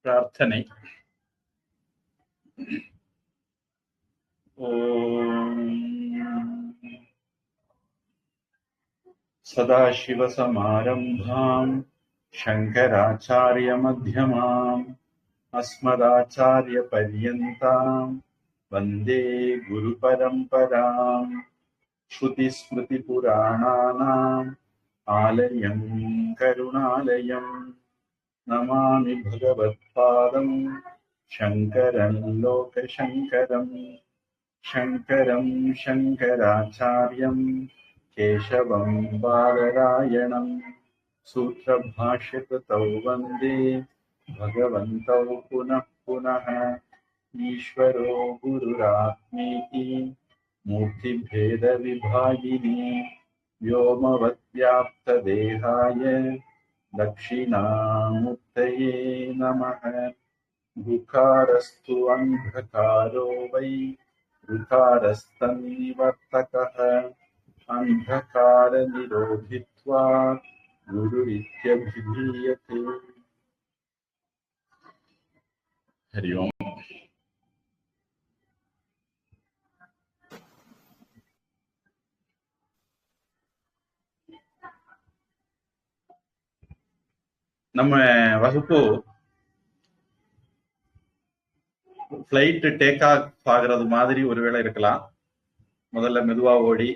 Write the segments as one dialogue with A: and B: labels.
A: பிரார்த்தனை. ஓம் சதாசிவசமாரம்பாம் சங்கராச்சாரிய மத்யமாம் அஸ்மதாச்சாரிய பர்யந்தாம் வந்தே குரு பரம்பராம். ஸ்ருதி ஸ்மிருதி புராணானாம் ஆலயம் கருணாலயம் நமாமி பகவத்பாதம் சங்கரன் லோகசங்கரம். சங்கரம் சங்கராச்சாரியம் கேசவம் பாதராயணம் சூத்ரபாஷ்யகிருதௌ வந்தே பகவந்தௌ புனः புனः. ஈஸ்வரோ குருராத்மேதி மூர்த்திபேத விபாகினி व्योमवद्व्याप्तदेहाय दक्षिणामूर्तये नमः. गुकारस्तु अन्धकारो वै ऋकारस्तन्निवर्तकः अन्धकारनिरोधित्वात् गुरुरित्यभिधीयते. हरि ओम्. நம்ம வகுப்பு ஃபிளைட் டேக் ஆஃப் ஆகிறது மாதிரி ஒருவேளை இருக்கலாம். முதல்ல மெதுவா ஓடி,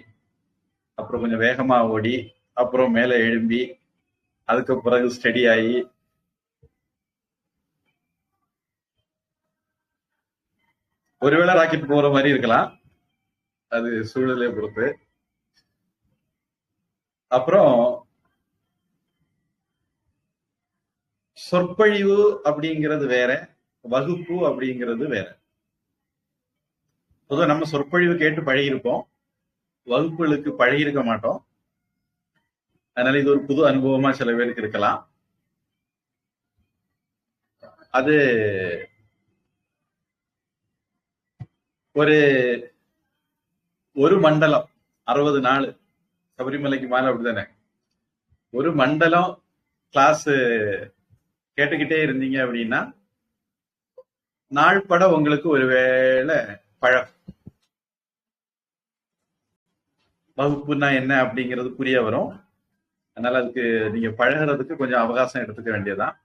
A: அப்புறம் கொஞ்சம் வேகமா ஓடி, அப்புறம் மேலே எழும்பி, அதுக்கு பிறகு ஸ்டடி ஆகி, ஒருவேளை ராக்கெட் போற மாதிரி இருக்கலாம். அது சூழ்நிலையை பொறுத்து. அப்புறம் சொற்பொழிவு அப்படிங்கிறது வேற, வகுப்பு அப்படிங்கிறது வேற. பொதுவாக நம்ம சொற்பொழிவு கேட்டு பழகியிருப்போம், வகுப்புகளுக்கு பழகியிருக்க மாட்டோம். அதனால இது ஒரு புது அனுபவமா சில பேருக்கு இருக்கலாம். அது ஒரு மண்டலம் 60 நாள் சபரிமலைக்கு மேல அப்படித்தானே, ஒரு மண்டலம் கிளாஸ் கேட்டுக்கிட்டே இருந்தீங்க அப்படின்னா நாள் பட உங்களுக்கு ஒருவேளை பழம் வகுப்புன்னா என்ன அப்படிங்கிறது புரிய வரும். அதனால அதுக்கு நீங்க பழகிறதுக்கு கொஞ்சம் அவகாசம் எடுத்துக்க வேண்டியதுதான்.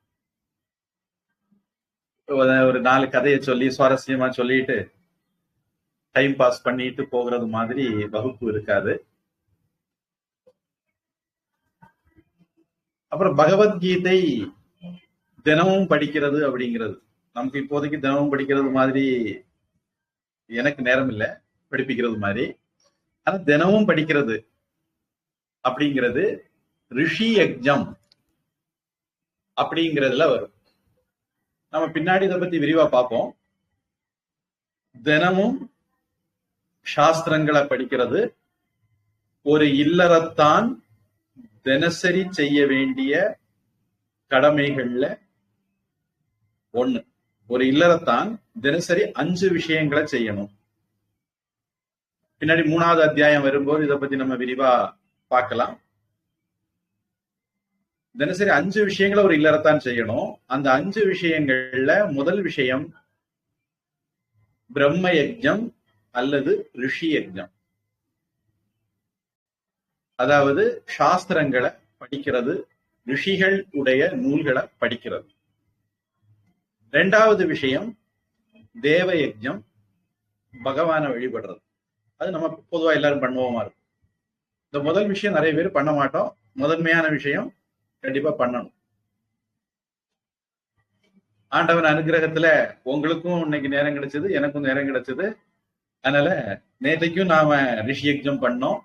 A: ஒரு 4 கதையை சொல்லி சுவாரஸ்யமா சொல்லிட்டு டைம் பாஸ் பண்ணிட்டு போகிறது மாதிரி வகுப்பு இருக்காது. அப்புறம் பகவத்கீதை தினமும் படிக்கிறது அப்படிங்கிறது நமக்கு இப்போதைக்கு தினமும் படிக்கிறது மாதிரி எனக்கு நேரம் இல்லை, படிப்பிக்கிறது மாதிரி. ஆனா தினமும் படிக்கிறது அப்படிங்கிறது ரிஷி யஜ்ஞம் அப்படிங்கிறதுல வரும். நம்ம பின்னாடி இதை பத்தி விரிவா பார்ப்போம். தினமும் சாஸ்திரங்களை படிக்கிறது ஒரு இல்லறத்தான் தினசரி செய்ய வேண்டிய கடமைகள்ல ஒண்ணு. ஒரு இல்லறத்தான் தினசரி 5 விஷயங்களை செய்யணும். பின்னாடி 3வது அத்தியாயம் வரும்போது இதை பத்தி நம்ம விரிவா பார்க்கலாம். தினசரி 5 விஷயங்களை ஒரு இல்லறத்தான் செய்யணும். அந்த 5 விஷயங்கள்ல முதல் விஷயம் பிரம்ம யஜ்ஞம் அல்லது ரிஷி யஜ்ஞம். அதாவது சாஸ்திரங்களை படிக்கிறது, ரிஷிகள் உடைய நூல்களை படிக்கிறது. 2வது விஷயம் தேவ யஜ்ஞம், பகவானை வழிபடுறது. அது நம்ம பொதுவா எல்லாரும் பண்ணுவோமா இருக்கும். இந்த முதல் விஷயம் நிறைய பேர் பண்ண மாட்டோம். முதன்மையான விஷயம் கண்டிப்பா பண்ணணும். ஆண்டவன் அனுகிரகத்துல உங்களுக்கும் இன்னைக்கு நேரம் கிடைச்சது, எனக்கும் நேரம் கிடைச்சது. அதனால நேற்றைக்கும் நாம ரிஷி யஜ்ஞம் பண்ணோம்,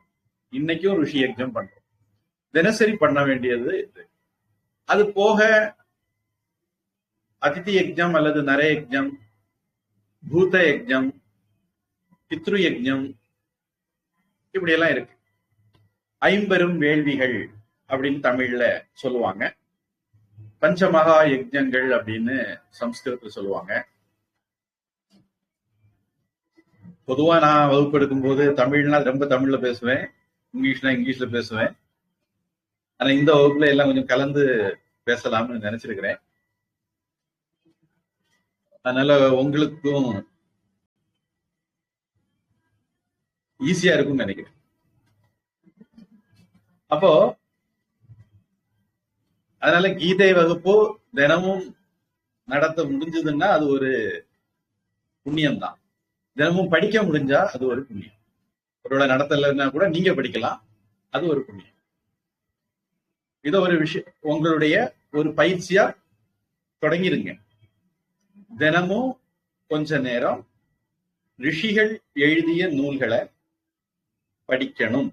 A: இன்னைக்கும் ரிஷி யஜ்ஞம் பண்றோம். தினசரி பண்ண வேண்டியது இது. அது போக அதிதி யஜ்ஞம் அல்லது நர யஜ்ஞம், பூத யஜ்ஞம், பித்ரு யஜ்ஞம், இப்படி எல்லாம் இருக்கு. 50 வேள்விகள் அப்படின்னு தமிழ்ல சொல்லுவாங்க. பஞ்சமகா யஜ்ஞங்கள் அப்படின்னு சம்ஸ்கிருதத்துல சொல்லுவாங்க. பொதுவா நான் வகுப்பு எடுக்கும் போது தமிழ்னா ரொம்ப தமிழ்ல பேசுவேன், இங்கிலீஷ்னா இங்கிலீஷ்ல பேசுவேன். ஆனா இந்த வகுப்புல எல்லாம் கொஞ்சம் கலந்து பேசலாம்னு நினைச்சிருக்கிறேன். அதனால உங்களுக்கும் ஈஸியா இருக்கும்னு நினைக்கிறேன். அப்போ அதனால கீதை வகுப்பு தினமும் நடத்த முடிஞ்சதுன்னா அது ஒரு புண்ணியம் தான். தினமும் படிக்க முடிஞ்சா அது ஒரு புண்ணியம். ஒருவேளை நடத்தலைன்னா கூட நீங்க படிக்கலாம், அது ஒரு புண்ணியம். இத ஒரு விஷயம் உங்களுடைய ஒரு பயிற்சியா தொடங்கிருங்க. தினமும் கொஞ்ச நேரம் ரிஷிகள் எழுதிய நூல்களை படிக்கணும்.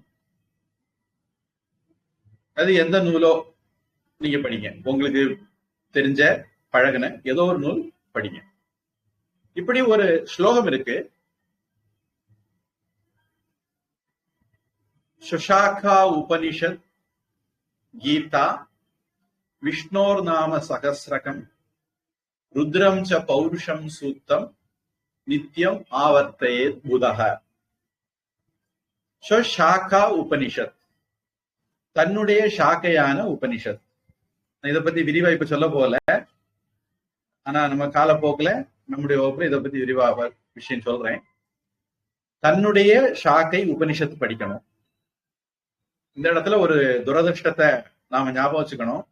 A: அது எந்த நூலோ நீங்க படிங்க, உங்களுக்கு தெரிஞ்ச பழகுன ஏதோ ஒரு நூல் படிங்க. இப்படி ஒரு ஸ்லோகம் இருக்கு, சுஷாகா உபனிஷத் கீதா விஷ்ணோர் நாம சகஸ்ரகம் ருத்ரம் ச பௌருஷம் சூத்தம் நித்தியம் ஆவர்த்தயேத் புதஹ. ஷாக்கா உபனிஷத், தன்னுடைய ஷாக்கையான உபனிஷத். இதை பத்தி விரிவா இப்ப சொல்ல போல, ஆனா நம்ம காலப்போக்குல நம்முடைய வகுப்புல இதை பத்தி விரிவா விஷயம் சொல்றேன். தன்னுடைய ஷாக்கை உபனிஷத்து படிக்கணும். இந்த இடத்துல ஒரு துரதிருஷ்டத்தை நாம ஞாபகம் வச்சுக்கணும்.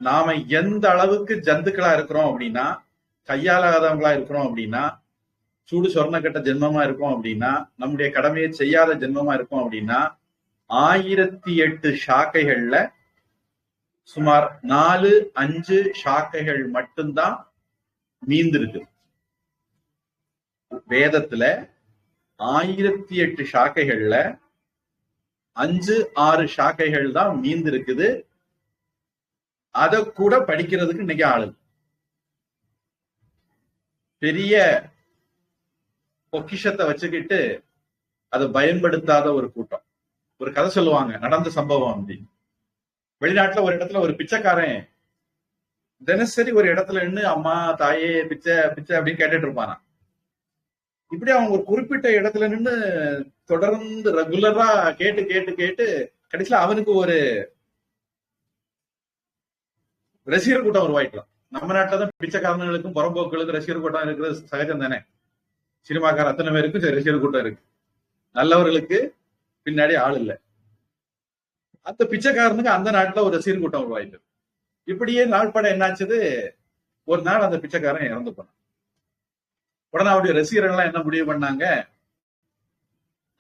A: நாம எந்த அளவுக்கு ஜந்துக்களா இருக்கிறோம் அப்படின்னா, கையாளாதவங்களா இருக்கிறோம் அப்படின்னா, சூடு சொர்ணக்கட்ட ஜென்மமா இருக்கும் அப்படின்னா, நம்முடைய கடமையை செய்யாத ஜென்மமா இருக்கும் அப்படின்னா, 1008 ஷாக்கைகள்ல சுமார் 4-5 ஷாக்கைகள் மட்டும்தான் மீந்திருக்கு. வேதத்துல 1008 ஷாக்கைகள்ல 5-6 ஷாக்கைகள் தான் மீந்து இருக்குது. அதை கூட படிக்கிறதுக்கு இன்னைக்கு ஆளு. பெரிய பொக்கிஷத்தை வச்சுக்கிட்டு அதை பயன்படுத்தாத ஒரு கூட்டம். ஒரு கதை சொல்லுவாங்க, நடந்த சம்பவம் அப்படின்னு. வெளிநாட்டுல ஒரு இடத்துல ஒரு பிச்சைக்காரன் தினசரி ஒரு இடத்துல நின்று அம்மா தாயே பிச்சை பிச்சை அப்படின்னு கேட்டுட்டு இருப்பானா. இப்படி அவங்க ஒரு குறிப்பிட்ட இடத்துல நின்று தொடர்ந்து ரெகுலரா கேட்டு கேட்டு கேட்டு கடைசியில அவனுக்கு ஒரு ரசிகர் கூட்டம் உருவாயிட்டோம். நம்ம நாட்டில தான் பிச்சைக்காரர்களுக்கும் புறம்போக்குகளுக்கும் ரசிகர் கூட்டம் இருக்கிறது சகஜம் தானே. சினிமாக்கார அத்தனை பேருக்கும் ரசிகர் கூட்டம் இருக்கு, நல்லவர்களுக்கு பின்னாடி ஆள் இல்லை. அந்த பிச்சைக்காரனுக்கு அந்த நாட்டுல ஒரு ரசிகர் கூட்டம் உருவாயிட்டு. இப்படியே நாள்பட என்னாச்சது, ஒரு நாள் அந்த பிச்சைக்காரன் இறந்து போனான். உடனே அவருடைய ரசிகர்கள் எல்லாம் என்ன முடிவு பண்ணாங்க,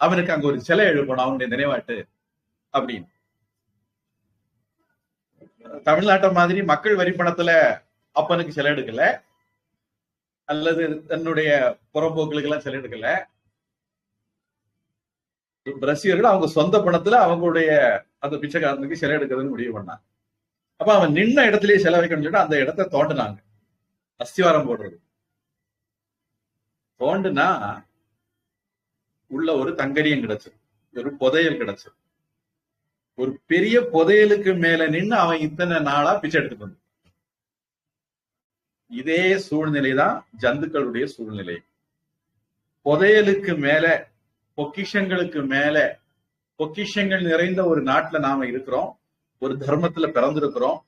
A: அவனுக்கு அங்க ஒரு சிலை எழுப்பணும் அவனுடைய நினைவாட்டு அப்படின்னு. தமிழ்நாட்டை மாதிரி மக்கள் வரி பணத்துல அப்பனுக்கு சிலை எடுக்கல, அல்லது தன்னுடைய புறம்போக்களுக்கு எல்லாம் சிலை எடுக்கல. ரசிகர்கள் அவங்க சொந்த பணத்துல அவங்களுடைய அந்த பிச்சைக்காரனுக்கு சிலை எடுக்கிறதுன்னு முடிவு பண்ணாங்க. அப்ப அவன் நின்ன இடத்திலேயே சிலை வைக்கணும்னு சொல்லிட்டு அந்த இடத்தை தோண்டினாங்க. அஸ்திவாரம் போடுறது தோண்டுனா உள்ள ஒரு தங்கரியம் கிடைச்சது, ஒரு புதையல் கிடைச்சது. ஒரு பெரிய புதையலுக்கு மேல நின்று அவன் இத்தனை நாளா பிச்சை எடுத்துட்டு வந்து. இதே சூழ்நிலைதான் ஜந்துக்களுடைய சூழ்நிலை. புதையலுக்கு மேல, பொக்கிஷங்களுக்கு மேல, பொக்கிஷங்கள் நிறைந்த ஒரு நாட்டுல நாம இருக்கிறோம், ஒரு தர்மத்துல பிறந்திருக்கிறோம்,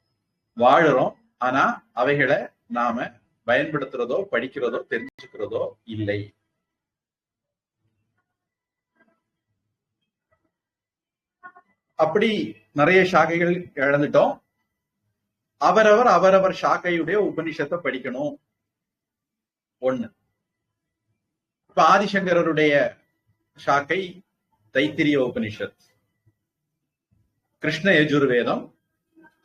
A: வாழுறோம். ஆனா அவைகளை நாம பயன்படுத்துறதோ படிக்கிறதோ தெரிஞ்சுக்கிறதோ இல்லை. அப்படி நிறைய சாக்கைகள் இழந்துட்டோம். அவரவர் சாக்கையுடைய உபனிஷத்தை படிக்கணும். ஒண்ணு. இப்ப ஆதிசங்கரருடைய சாக்கை தைத்திரிய உபனிஷத், கிருஷ்ண யஜுர்வேதம்.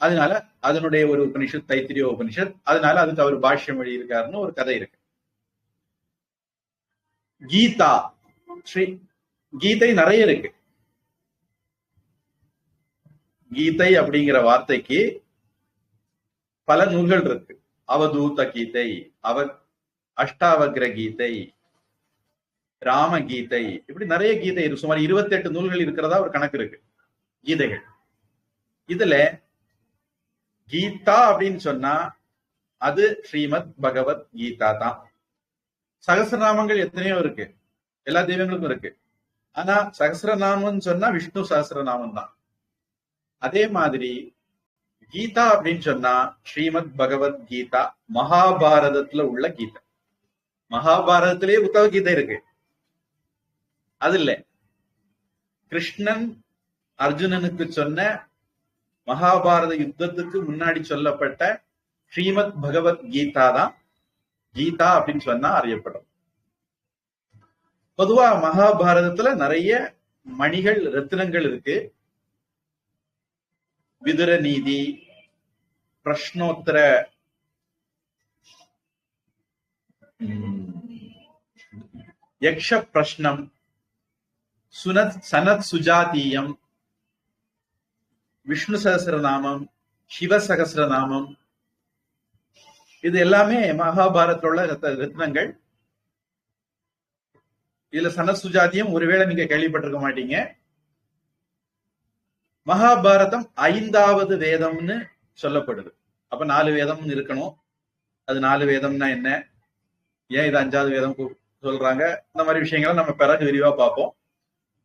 A: அதனால அதனுடைய ஒரு உபனிஷத் தைத்திரிய உபனிஷத். அதனால அதுக்கு அவர் பாஷ்யம் எழுதியிருக்காருன்னு ஒரு கதை இருக்கு. கீதா, ஸ்ரீ கீதை நிறைய இருக்கு. கீதை அப்படிங்கிற வார்த்தைக்கு பல நூல்கள் இருக்கு. அவதூத கீதை, அஷ்டாவக்ர கீதை, ராம கீதை, இப்படி நிறைய கீதை இருக்கு. சுமார் 28 நூல்கள் இருக்கிறதா ஒரு கணக்கு இருக்கு கீதைகள். இதுல கீதா அப்படின்னு சொன்னா அது ஸ்ரீமத் பகவத் கீதா தான். சகசிரநாமங்கள் எத்தனையோ இருக்கு, எல்லா தெய்வங்களுக்கும் இருக்கு. ஆனா சகசிரநாமம் சொன்னா விஷ்ணு சகசிரநாமம் தான். அதே மாதிரி கீதா அப்படின்னு சொன்னா ஸ்ரீமத் பகவத்கீதா, மகாபாரதத்துல உள்ள கீதை. மகாபாரதத்திலேயே புத்தக கீதை இருக்கு. அது இல்ல, கிருஷ்ணன் அர்ஜுனனுக்கு சொன்ன மகாபாரத யுத்தத்துக்கு முன்னாடி சொல்லப்பட்ட ஸ்ரீமத் பகவத்கீதா தான் கீதா அப்படின்னு சொன்னா அறியப்படும். பொதுவா மகாபாரதத்துல நிறைய மணிகள், ரத்தினங்கள் இருக்கு. விதுர நீதி, பிரஷ்னோத்தர, யக்ஷ பிரஷ்னம், சனத் சுஜாதீயம், விஷ்ணு சகஸ்ரநாமம், சிவ சகஸ்ரநாமம், இது எல்லாமே மகாபாரதத்தில் உள்ள ரத்னங்கள். இதுல சனத் சுஜாத்தியம் ஒருவேளை நீங்க கேள்விப்பட்டிருக்க மாட்டீங்க. மகாபாரதம் 5வது வேதம்னு சொல்லப்படுது. அப்ப 4 வேதம் இருக்கணும். அது 4 வேதம்னா என்ன, ஏன் இது 5வது வேதம் சொல்றாங்க, இந்த மாதிரி விஷயங்களை நம்ம பிறகு விரிவா பார்ப்போம்.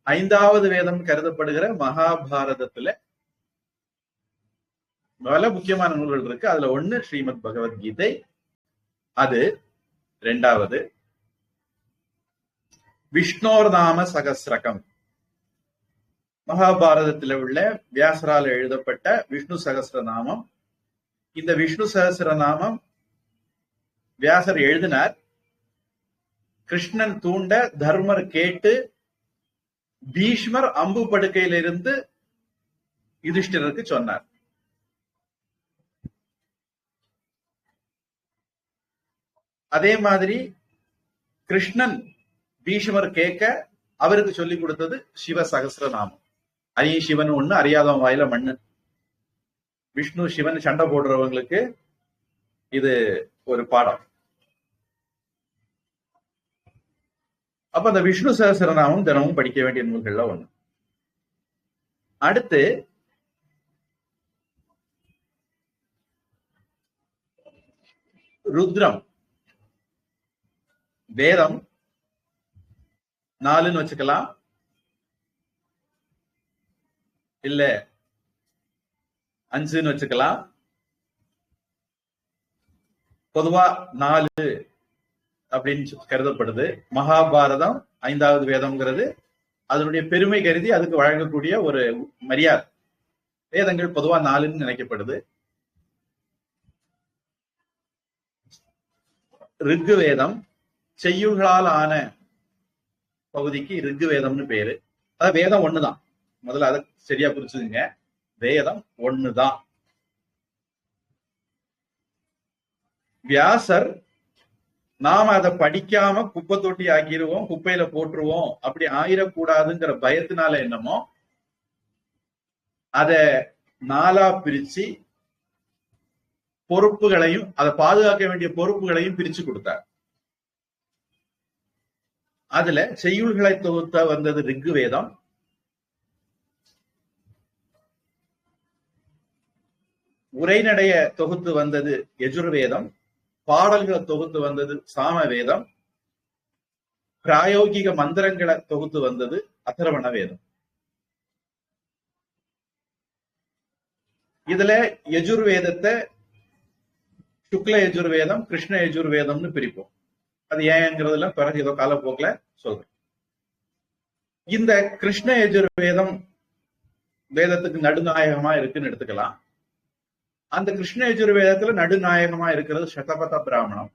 A: 5வது வேதம் கருதப்படுகிற மகாபாரதத்துல பல முக்கியமான நூல்கள் இருக்கு. அதுல ஒண்ணு ஸ்ரீமத் பகவத்கீதை. அது 2வது விஷ்ணோர் நாம சகஸ்ரகம். மகாபாரதத்தில் உள்ள வியாசரால் எழுதப்பட்ட விஷ்ணு சகஸ்ரநாமம். இந்த விஷ்ணு சகஸ்ரநாமம் வியாசர் எழுதினார். கிருஷ்ணன் தூண்ட தர்மர் கேட்டு பீஷ்மர் அம்பு படுக்கையிலிருந்து யுதிஷ்டிரருக்கு சொன்னார். அதே மாதிரி கிருஷ்ணன் பீஷ்மர் கேட்க அவருக்கு சொல்லிக் கொடுத்தது சிவ சகஸ்ரநாமம். அரிய சிவன் ஒண்ணு, அறியாதவன் வாயில மண்ணு. விஷ்ணு சிவன் சண்டை போடுறவங்களுக்கு இது ஒரு பாடம். அப்ப அந்த விஷ்ணு சகஸ்ரநாமம் தினமும் படிக்க வேண்டிய நூல்கள்ல ஒண்ணு. அடுத்து ருத்ரம். வேதம் 4ன்னு வச்சுக்கலாம், இல்ல 5ன்னு வச்சுக்கலாம். பொதுவா 4 அப்படின்னு கருதப்படுது. மகாபாரதம் 5வது வேதம்ங்கிறது அதனுடைய பெருமை கருதி அதுக்கு வழங்கக்கூடிய ஒரு மரியாதை. வேதங்கள் பொதுவா 4ன்னு நினைக்கப்படுது. ரிக்கு வேதம் செய்யுள்களால் ஆன பகுதிக்கு ரிக்கு வேதம்னு பேரு. அதாவது வேதம் ஒண்ணுதான். முதல்ல அதை சரியா புரிச்சுதுங்க. வேதம் ஒண்ணுதான். வியாசர் நாம அதை படிக்காம குப்பை தொட்டி ஆக்கிடுவோம், குப்பையில போட்டுருவோம், அப்படி ஆயிடக்கூடாதுங்கிற பயத்தினால என்னமோ அத 4ஆ பிரிச்சு பொறுப்புகளையும், அதை பாதுகாக்க வேண்டிய பொறுப்புகளையும் பிரிச்சு கொடுத்தார். அதுல செய்யுள்களை தொகுத்த வந்தது ரிக்கு வேதம். உரைநடைய தொகுத்து வந்தது யஜுர்வேதம். பாடல்களை தொகுத்து வந்தது சாம வேதம். பிராயோகிக மந்திரங்களை தொகுத்து வந்தது அதர்வண வேதம். இதுல யஜுர்வேதத்தை சுக்ல யஜுர்வேதம், கிருஷ்ண யஜுர்வேதம்னு பிரிப்போம். அது ஏங்கிறதுல பிறகு ஏதோ காலப்போக்கில் சொல்றேன். இந்த கிருஷ்ண யஜுர்வேதம் வேதத்துக்கு நடுநாயகமா இருக்குன்னு எடுத்துக்கலாம். அந்த கிருஷ்ண யஜுர்வேதத்துல நடுநாயகமா இருக்கிறது சதபத பிராமணம்.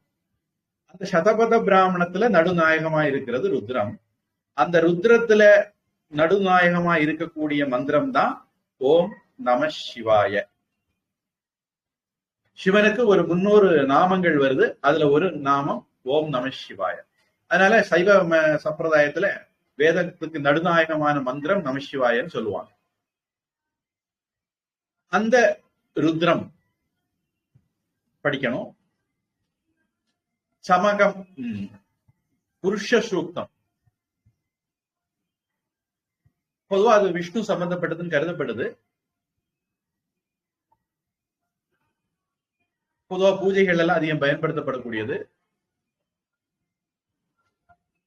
A: அந்த சதபத பிராமணத்துல நடுநாயகமா இருக்கிறது ருத்ரம். அந்த ருத்ரத்துல நடுநாயகமா இருக்கக்கூடிய மந்திரம் தான் ஓம் நம சிவாய. சிவனுக்கு ஒரு 300 நாமங்கள் வருது. அதுல ஒரு நாமம் ஓம் நம சிவாய. அதனால சைவ சம்பிரதாயத்துல வேதத்துக்கு நடுநாயகமான மந்திரம் நம சிவாயன்னு சொல்லுவாங்க. அந்த ருத்ரம் படிக்கணும். சமகம், புருஷ சூக்தம். பொதுவா அது விஷ்ணு சம்பந்தப்பட்டதுன்னு கருதப்படுது. பொதுவா பூஜைகள் எல்லாம் அதிகம் பயன்படுத்தப்படக்கூடியது.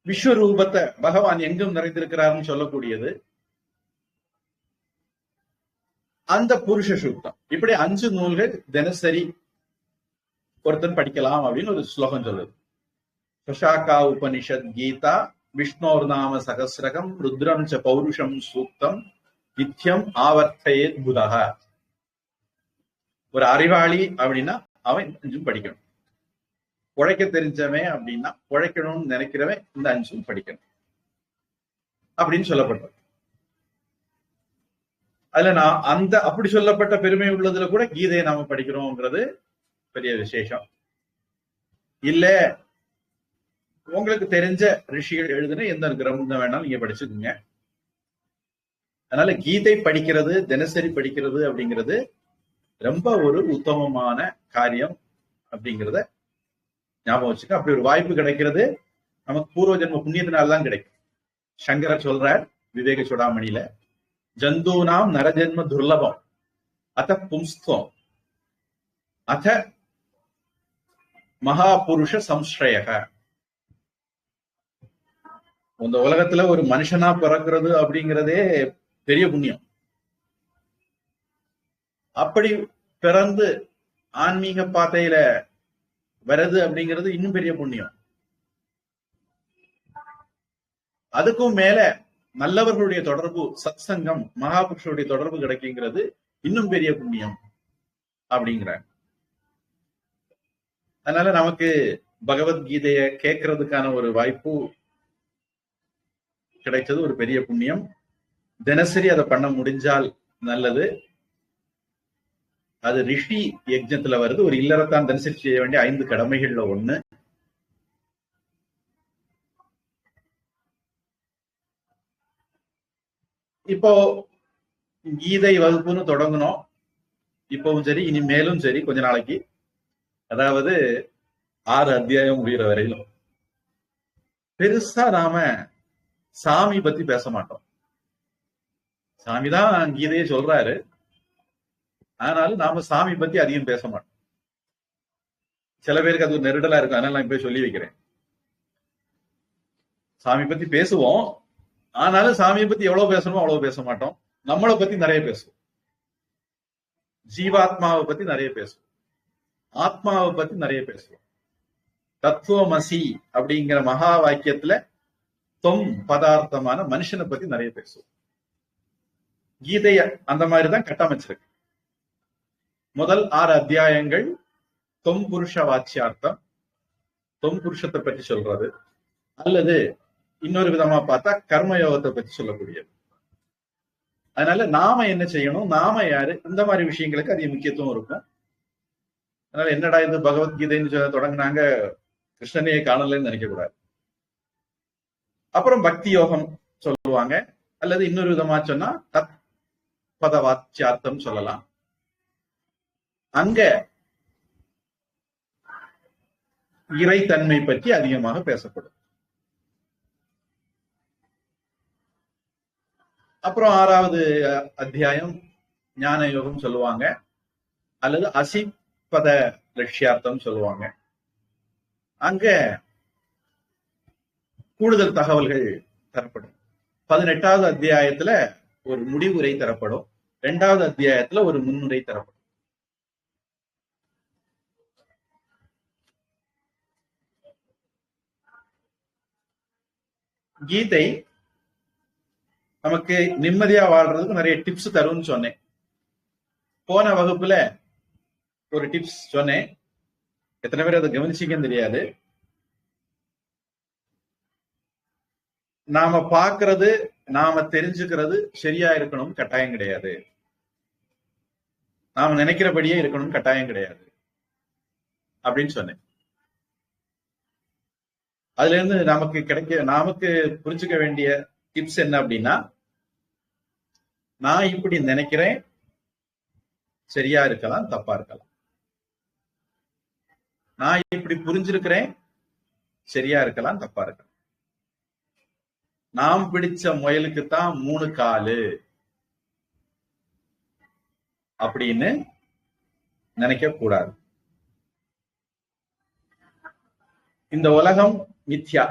A: விஸ்வரூபத்தை பகவான் எங்கும் நிறைந்திருக்கிறார்னு சொல்லக்கூடியது. அந்த புருஷ சூக்தம். இப்படி 5 நூல்கள் தினசரி ஒருத்தன் படிக்கலாம் அப்படின்னு ஒரு ஸ்லோகம் சொல்லுது. சுஷாக்கா உபனிஷத் கீதா விஷ்ணோர் நாம சகசிரகம் ருத்ரம் ச பௌருஷம் சூக்தம் நித்தியம் ஆவர்த்தயேத் புதக. ஒரு அறிவாளி அப்படின்னா அவன் 5 படிக்கணும். உழைக்க தெரிஞ்சவன் அப்படின்னா உழைக்கணும்னு நினைக்கிறவன் இந்த 5 படிக்கணும் அப்படின்னு சொல்லப்பட்டது. அதுல நான் அந்த அப்படி சொல்லப்பட்ட பெருமை உள்ளதுல கூட கீதையை நாம படிக்கிறோம்ன்றது பெரிய விசேஷம். இல்ல உங்களுக்கு தெரிஞ்ச ரிஷிகள் எழுதுன எந்த கிரந்தம் வேணாலும் நீங்க படிச்சுக்கோங்க. அதனால கீதை படிக்கிறது, தினசரி படிக்கிறது அப்படிங்கிறது ரொம்ப ஒரு உத்தமமான காரியம் அப்படிங்கிறத ஞாபகம் வச்சுக்க. அப்படி ஒரு வாய்ப்பு கிடைக்கிறது நமக்கு பூர்வ ஜென்ம புண்ணியத்தினால்தான் கிடைக்கும். சங்கரர் சொல்றார் விவேக சூடாமணியில, ஜந்தூனாம் நரஜென்ம துர்லபம் அத பும்ஸ்துவம் அத மகாபுருஷ சம்ஸ்ரயக. இந்த உலகத்துல ஒரு மனுஷனா பிறக்கிறது அப்படிங்கிறதே பெரிய புண்ணியம். அப்படி பிறந்து ஆன்மீக பாதையில வருது அப்படிங்கிறது இன்னும் பெரிய புண்ணியம். அதுக்கும் மேல நல்லவர்களுடைய தொடர்பு, சத் சங்கம், மகாபுருஷருடைய தொடர்பு கிடைக்குங்கிறது இன்னும் பெரிய புண்ணியம் அப்படிங்கிறாங்க. அதனால நமக்கு பகவத்கீதைய கேட்கறதுக்கான ஒரு வாய்ப்பு கிடைச்சது ஒரு பெரிய புண்ணியம். தினசரி அதை பண்ண முடிஞ்சால் நல்லது. அது ரிஷி யஜ்ஞத்துல வருது. ஒரு இல்லறத்தான் தினசரி செய்ய வேண்டிய 5 கடமைகள்ல ஒண்ணு. இப்போ கீதை வகுப்புன்னு தொடங்கணும். இப்பவும் சரி, இனிமேலும் சரி, கொஞ்ச நாளைக்கு, அதாவது 6 அத்தியாயம் முடிகிற வரையிலும் பெருசா நாம சாமி பத்தி பேச மாட்டோம். சாமிதான் கீதையை சொல்றாரு, ஆனாலும் நாம சாமி பத்தி அதிகம் பேச மாட்டோம். சில பேருக்கு அது ஒரு நெருடலா இருக்கும். அதனால நான் போய் சொல்லி வைக்கிறேன். சாமி பத்தி பேசுவோம், ஆனாலும் சாமியை பத்தி எவ்வளவு பேசணுமோ அவ்வளவு பேச மாட்டோம். நம்மளை பத்தி நிறைய பேசுவோம். ஜீவாத்மாவை பத்தி நிறைய பேசுவோம், ஆத்மாவை பத்தி நிறைய பேசுவோம். தத்துவமசி அப்படிங்கிற மகா வாக்கியத்துல தொம் பதார்த்தமான மனுஷனை பத்தி நிறைய பேசுவோம். கீதைய அந்த மாதிரிதான் கட்டமைச்சிருக்கு. முதல் 6 அத்தியாயங்கள் தொம் புருஷ வாச்சியார்த்தம், தொம் புருஷத்தை பற்றி சொல்றது, அல்லது இன்னொரு விதமா பார்த்தா கர்மயோகத்தை பற்றி சொல்லக்கூடியது. அதனால நாம என்ன செய்யணும், நாம யாரு, இந்த மாதிரி விஷயங்களுக்கு அதிக முக்கியத்துவம் இருக்கும். அதனால என்னடா இது பகவத்கீதைன்னு தொடங்கினாங்க, கிருஷ்ணனையே காணலன்னு நினைக்க கூடாது. அப்புறம் பக்தி யோகம் சொல்லுவாங்க, அல்லது இன்னொரு விதமா சொன்னா தத் பத வாச்சியார்த்தம் சொல்லலாம். அங்க இறைத்தன்மை பற்றி அதிகமாக பேசப்படும். அப்புறம் 6வது அத்தியாயம் ஞான யோகம் சொல்லுவாங்க, அல்லது அசிப்பத லட்சியார்த்தம் சொல்லுவாங்க. அங்க கூடுதல் தகவல்கள் தரப்படும். 18வது அத்தியாயத்துல ஒரு முடிவுரை தரப்படும். 2வது அத்தியாயத்துல ஒரு முன்னுரை தரப்படும். கீதை நமக்கு நிம்மதியா வாழ்றதுக்கு நிறைய டிப்ஸ் தரும்னு சொன்னேன். போன வகுப்புல ஒரு டிப்ஸ் சொன்னேன். எத்தனை பேர் அதை கவனிச்சிக்கன்னு தெரியாது. நாம பாக்குறது, நாம தெரிஞ்சுக்கிறது சரியா இருக்கணும் கட்டாயம் கிடையாது. நாம நினைக்கிறபடியே இருக்கணும் கட்டாயம் கிடையாது அப்படின்னு சொன்னேன். அதுல இருந்து நமக்கு புரிஞ்சுக்க வேண்டிய டிப்ஸ் என்ன அப்படின்னா, நான் இப்படி நினைக்கிறேன், சரியா இருக்கலாம், தப்பா இருக்கலாம். நான் இப்படி புரிஞ்சிருக்கிறேன், சரியா இருக்கலாம், தப்பா இருக்கலாம். நாம் பிடிச்ச முயலுக்குத்தான் 3 காலு அப்படின்னு நினைக்க கூடாது. இந்த உலகம் மித்யா.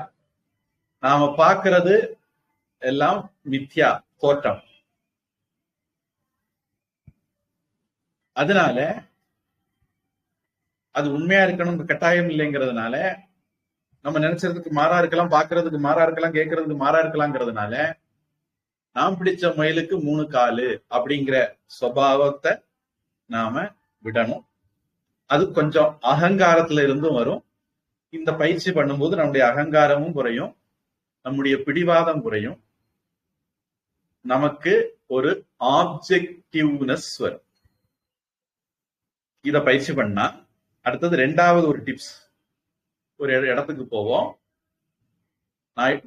A: நாம பார்க்கிறது எல்லாம் மித்யா, தோற்றம். அதனால அது உண்மையா இருக்கணும் கட்டாயம் இல்லைங்கிறதுனால, நம்ம நினைச்சதுக்கு மாறா இருக்கலாம், பாக்குறதுக்கு மாறா இருக்கலாம், கேட்கறதுக்கு மாறா இருக்கலாங்கிறதுனால, நாம் பிடிச்ச முயலுக்கு 3 காலு அப்படிங்கிற சுபாவத்தை நாம விடணும். அது கொஞ்சம் அகங்காரத்துல இருந்தும் வரும். இந்த பயிற்சி பண்ணும்போது நம்முடைய அகங்காரமும் குறையும், நம்முடைய பிடிவாதம் குறையும், நமக்கு ஒரு ஆப்ஜெக்டிவ்னஸ் வரும். இத பயிற்சி பண்ணா அடுத்தது 2வது ஒரு டிப்ஸ். ஒரு இடத்துக்கு போவோம். நான்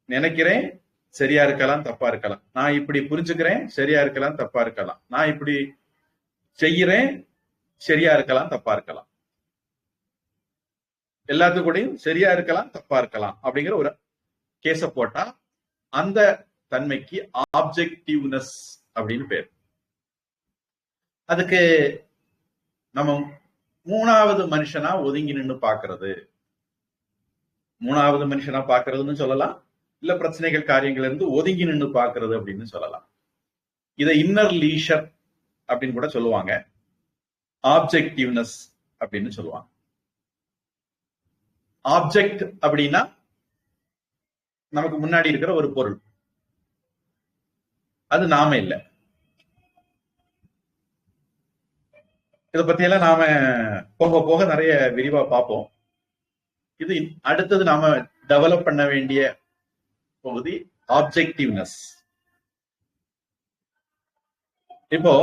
A: நினைக்கிறேன் சரியா இருக்கலாம், தப்பா இருக்கலாம். நான் இப்படி புரிஞ்சுக்கிறேன், சரியா இருக்கலாம், தப்பா இருக்கலாம். நான் இப்படி செய்யறேன், சரியா இருக்கலாம், தப்பா இருக்கலாம். எல்லாத்துக்கூடையும் சரியா இருக்கலாம், தப்பா இருக்கலாம் அப்படிங்கிற ஒரு கேஸ போட்டா அந்த தன்மைக்கு ஆப்ஜெக்டிவ்னஸ் அப்படின்னு பேர். அதுக்கு நம்ம 3வது மனுஷனா ஒதுங்கி நின்று பாக்குறது, 3வது மனுஷனா பாக்குறதுன்னு சொல்லலாம், இல்ல பிரச்சனைகள் காரியங்கள் இருந்து ஒதுங்கி நின்று பாக்குறது அப்படின்னு சொல்லலாம். இதை இன்னர் லீஷர் அப்படின்னு கூட சொல்லுவாங்க, ஆப்ஜெக்டிவ்னஸ் அப்படின்னு சொல்லுவாங்க. ஆப்ஜெக்ட் அப்படின்னா நமக்கு முன்னாடி இருக்கிற ஒரு பொருள், அது நாம இல்ல. இதை பத்தியெல்லாம் நாம போக போக நிறைய விரிவா பார்ப்போம். இது அடுத்தது நாம டெவலப் பண்ண வேண்டிய பகுதி ஆப்ஜெக்டிவ்னஸ். இப்போ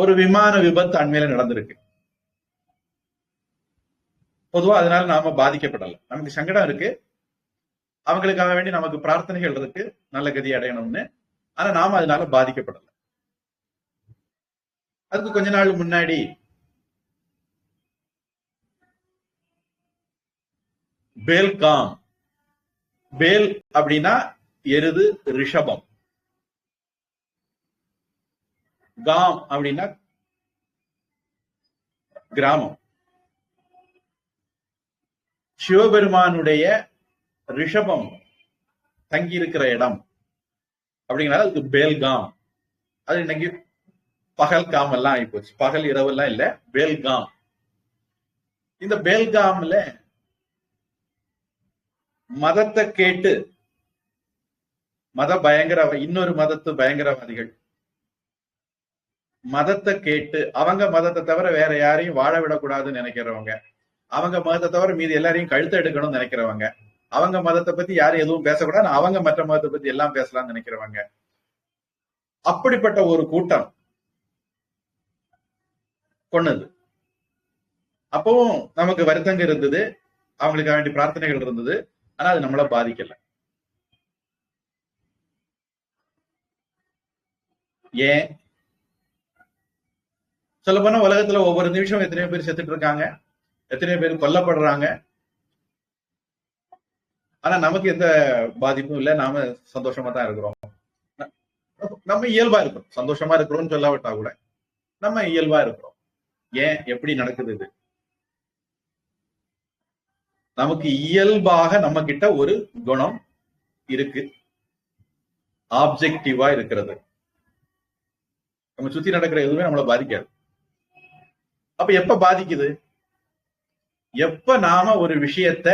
A: ஒரு விமான விபத்து அண்மையில நடந்திருக்கு. பொதுவா அதனால நாம பாதிக்கப்படல, நமக்கு சங்கடம் இருக்கு, அவங்களுக்காக வேண்டி நமக்கு பிரார்த்தனைகள் இருக்கு நல்ல கதி அடையணும்னு. ஆனா நாம அதனால பாதிக்கப்படல. அதுக்கு கொஞ்ச நாள் முன்னாடி பேல்காம், பேல் அப்படின்னா எருது, ரிஷபம், காம் அப்படின்னா கிராமம். சிவபெருமானுடைய ரிஷபம் தங்கி இருக்கிற இடம் அப்படிங்கிறத அதுக்கு பேல்காம். அது இன்னைக்கு பகல் காம் எல்லாம் ஆயிப்போச்சு, பகல் இரவு எல்லாம் இல்ல, பேல்காம். இந்த பேல்காம்ல மதத்தை கேட்டு இன்னொரு மதத்து பயங்கரவாதிகள் மதத்தை கேட்டு, அவங்க மதத்தை தவிர வேற யாரையும் வாழ விடக்கூடாதுன்னு நினைக்கிறவங்க, அவங்க மதத்தை தவிர மீது எல்லாரையும் கழுத்த எடுக்கணும்னு நினைக்கிறவங்க, அவங்க மதத்தை பத்தி யாரும் எதுவும் பேசக்கூடாது, அவங்க மற்ற மதத்தை பத்தி எல்லாம் பேசலாம்னு நினைக்கிறவங்க, அப்படிப்பட்ட ஒரு கூட்டம் கொண்டது. அப்பவும் நமக்கு வருத்தங்க இருந்தது, அவங்களுக்கு வேண்டிய பிரார்த்தனைகள் இருந்தது. ஆனா அது நம்மள பாதிக்கல. ஏன் சொல்ல போனா உலகத்துல ஒவ்வொரு நிமிஷம் எத்தனையோ பேர் செத்துட்டு இருக்காங்க, எத்தனையோ பேர் கொல்லப்படுறாங்க. ஆனா நமக்கு எந்த பாதிப்பும் இல்லை, நாம சந்தோஷமா தான் இருக்கிறோம். நம்ம இயல்பா இருக்கிறோம், சந்தோஷமா இருக்கிறோம்னு சொல்லாவிட்டா கூட நம்ம இயல்பா இருக்கிறோம். ஏன், எப்படி நடக்குது இது? நமக்கு இயல்பாக நம்ம கிட்ட ஒரு குணம் இருக்கு, ஆப்ஜெக்டிவா இருக்கிறது. நம்ம சுத்தி நடக்கிற எதுவுமே நம்மளை பாதிக்காது. அப்ப எப்ப பாதிக்குது? எப்ப நாம ஒரு விஷயத்த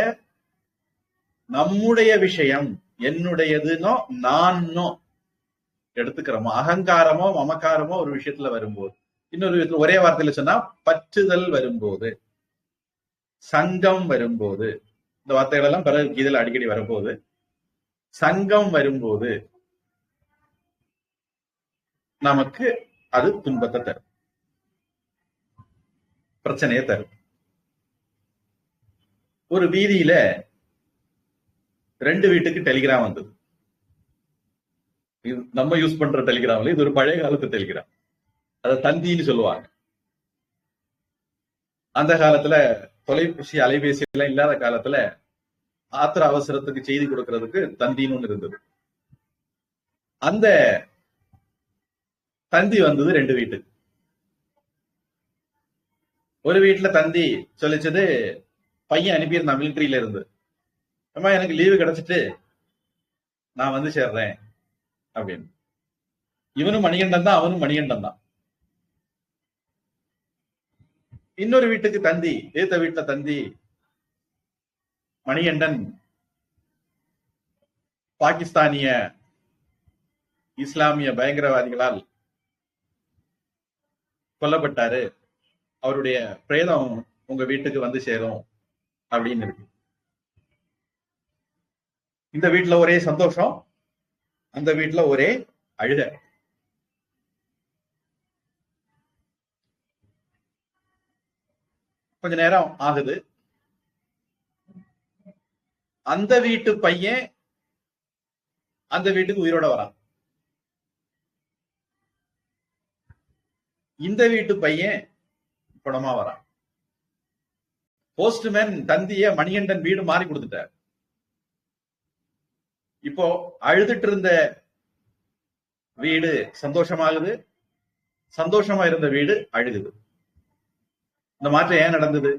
A: நம்முடைய விஷயம், என்னுடையதுனோ நானோ எடுத்துக்கிறோமோ, அகங்காரமோ மமக்காரமோ ஒரு விஷயத்துல வரும்போது, இன்னொரு விதத்துல ஒரே வார்த்தையில சொன்னா பற்றுதல் வரும்போது, சங்கம் வரும்போது, இந்த வார்த்தைகள் எல்லாம் பிறகு இதில் அடிக்கடி வரப்போகுது. சங்கம் வரும்போது நமக்கு அது துன்பத்தை தரும், பிரச்சனையை தரும். ஒரு வீதியில 2 வீட்டுக்கு டெலிகிராம் வந்தது. நம்ம யூஸ் பண்ற டெலிகிராம்ல இது ஒரு பழைய காலத்து டெலிகிராம், அத தந்தின்னு சொல்லுவாங்க. அந்த காலத்துல தொலைபேசி அலைபேசி எல்லாம் இல்லாத காலத்துல ஆத்திர அவசரத்துக்கு செய்தி கொடுக்கறதுக்கு தந்தின்னு ஒண்ணு இருந்தது. அந்த தந்தி வந்தது 2 வீட்டுக்கு. ஒரு வீட்டுல தந்தி சொல்லிச்சது, பையன் அனுப்பியிருந்தான் மிலிட்டரியில இருந்து, அம்மா எனக்கு லீவு கிடைச்சிட்டு நான் வந்து சேர்றேன், அப்படின்னு. இவனும் மணிகண்டன் தான், அவனும் மணிகண்டன் தான். இன்னொரு வீட்டுக்கு தந்தி, ஏத்த வீட்டுல தந்தி மணிகண்டன் பாகிஸ்தானிய இஸ்லாமிய பயங்கரவாதிகளால் கொல்லப்பட்டாரு, அவருடைய பிரேதம் உங்க வீட்டுக்கு வந்து சேரும் அப்படின்னு இருக்கு. இந்த வீட்டுல ஒரே சந்தோஷம், அந்த வீட்டுல ஒரே அழுக. கொஞ்ச நேரம் ஆகுது. அந்த வீட்டு பையன் அந்த வீட்டுக்கு உயிரோட வரான். இந்த வீட்டு பையன் பணமா வரான். போஸ்ட்மேன் தந்திய மணிகண்டன் வீடு மாறி கொடுத்துட்டார். இப்போ அழுதுட்டு இருந்த வீடு சந்தோஷமாகுது, சந்தோஷமா இருந்த வீடு அழுகுது. இந்த மாற்றம் ஏன் நடந்தது?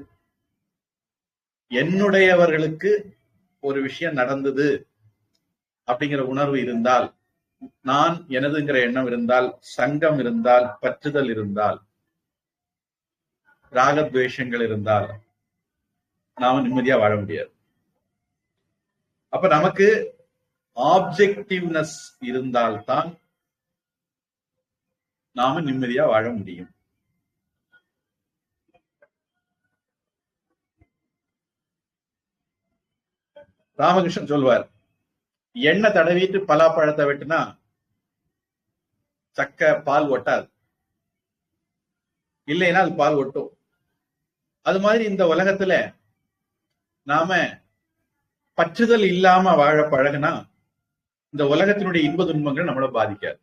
A: என்னுடையவர்களுக்கு ஒரு விஷயம் நடந்தது அப்படிங்கிற உணர்வு இருந்தால், நான் எனதுங்கிற எண்ணம் இருந்தால், சங்கம் இருந்தால், பற்றுதல் இருந்தால், ராகத்வேஷங்கள் இருந்தால் நாம நிம்மதியா வாழ முடியாது. அப்ப நமக்கு ஆப்ஜெக்டிவ்னஸ் இருந்தால்தான் நாம நிம்மதியா வாழ முடியும். ராமகிருஷ்ணன் சொல்வார், எண்ணெய் தடவிட்டு பலாப்பழத்தை வெட்டினா சக்க பால் ஒட்டாது, இல்லைன்னா அது பால் ஒட்டும். அது மாதிரி இந்த உலகத்துல நாம பற்றுதல் இல்லாம வாழ பழகுனா இந்த உலகத்தினுடைய இன்ப துன்பங்கள் நம்மளை பாதிக்காது.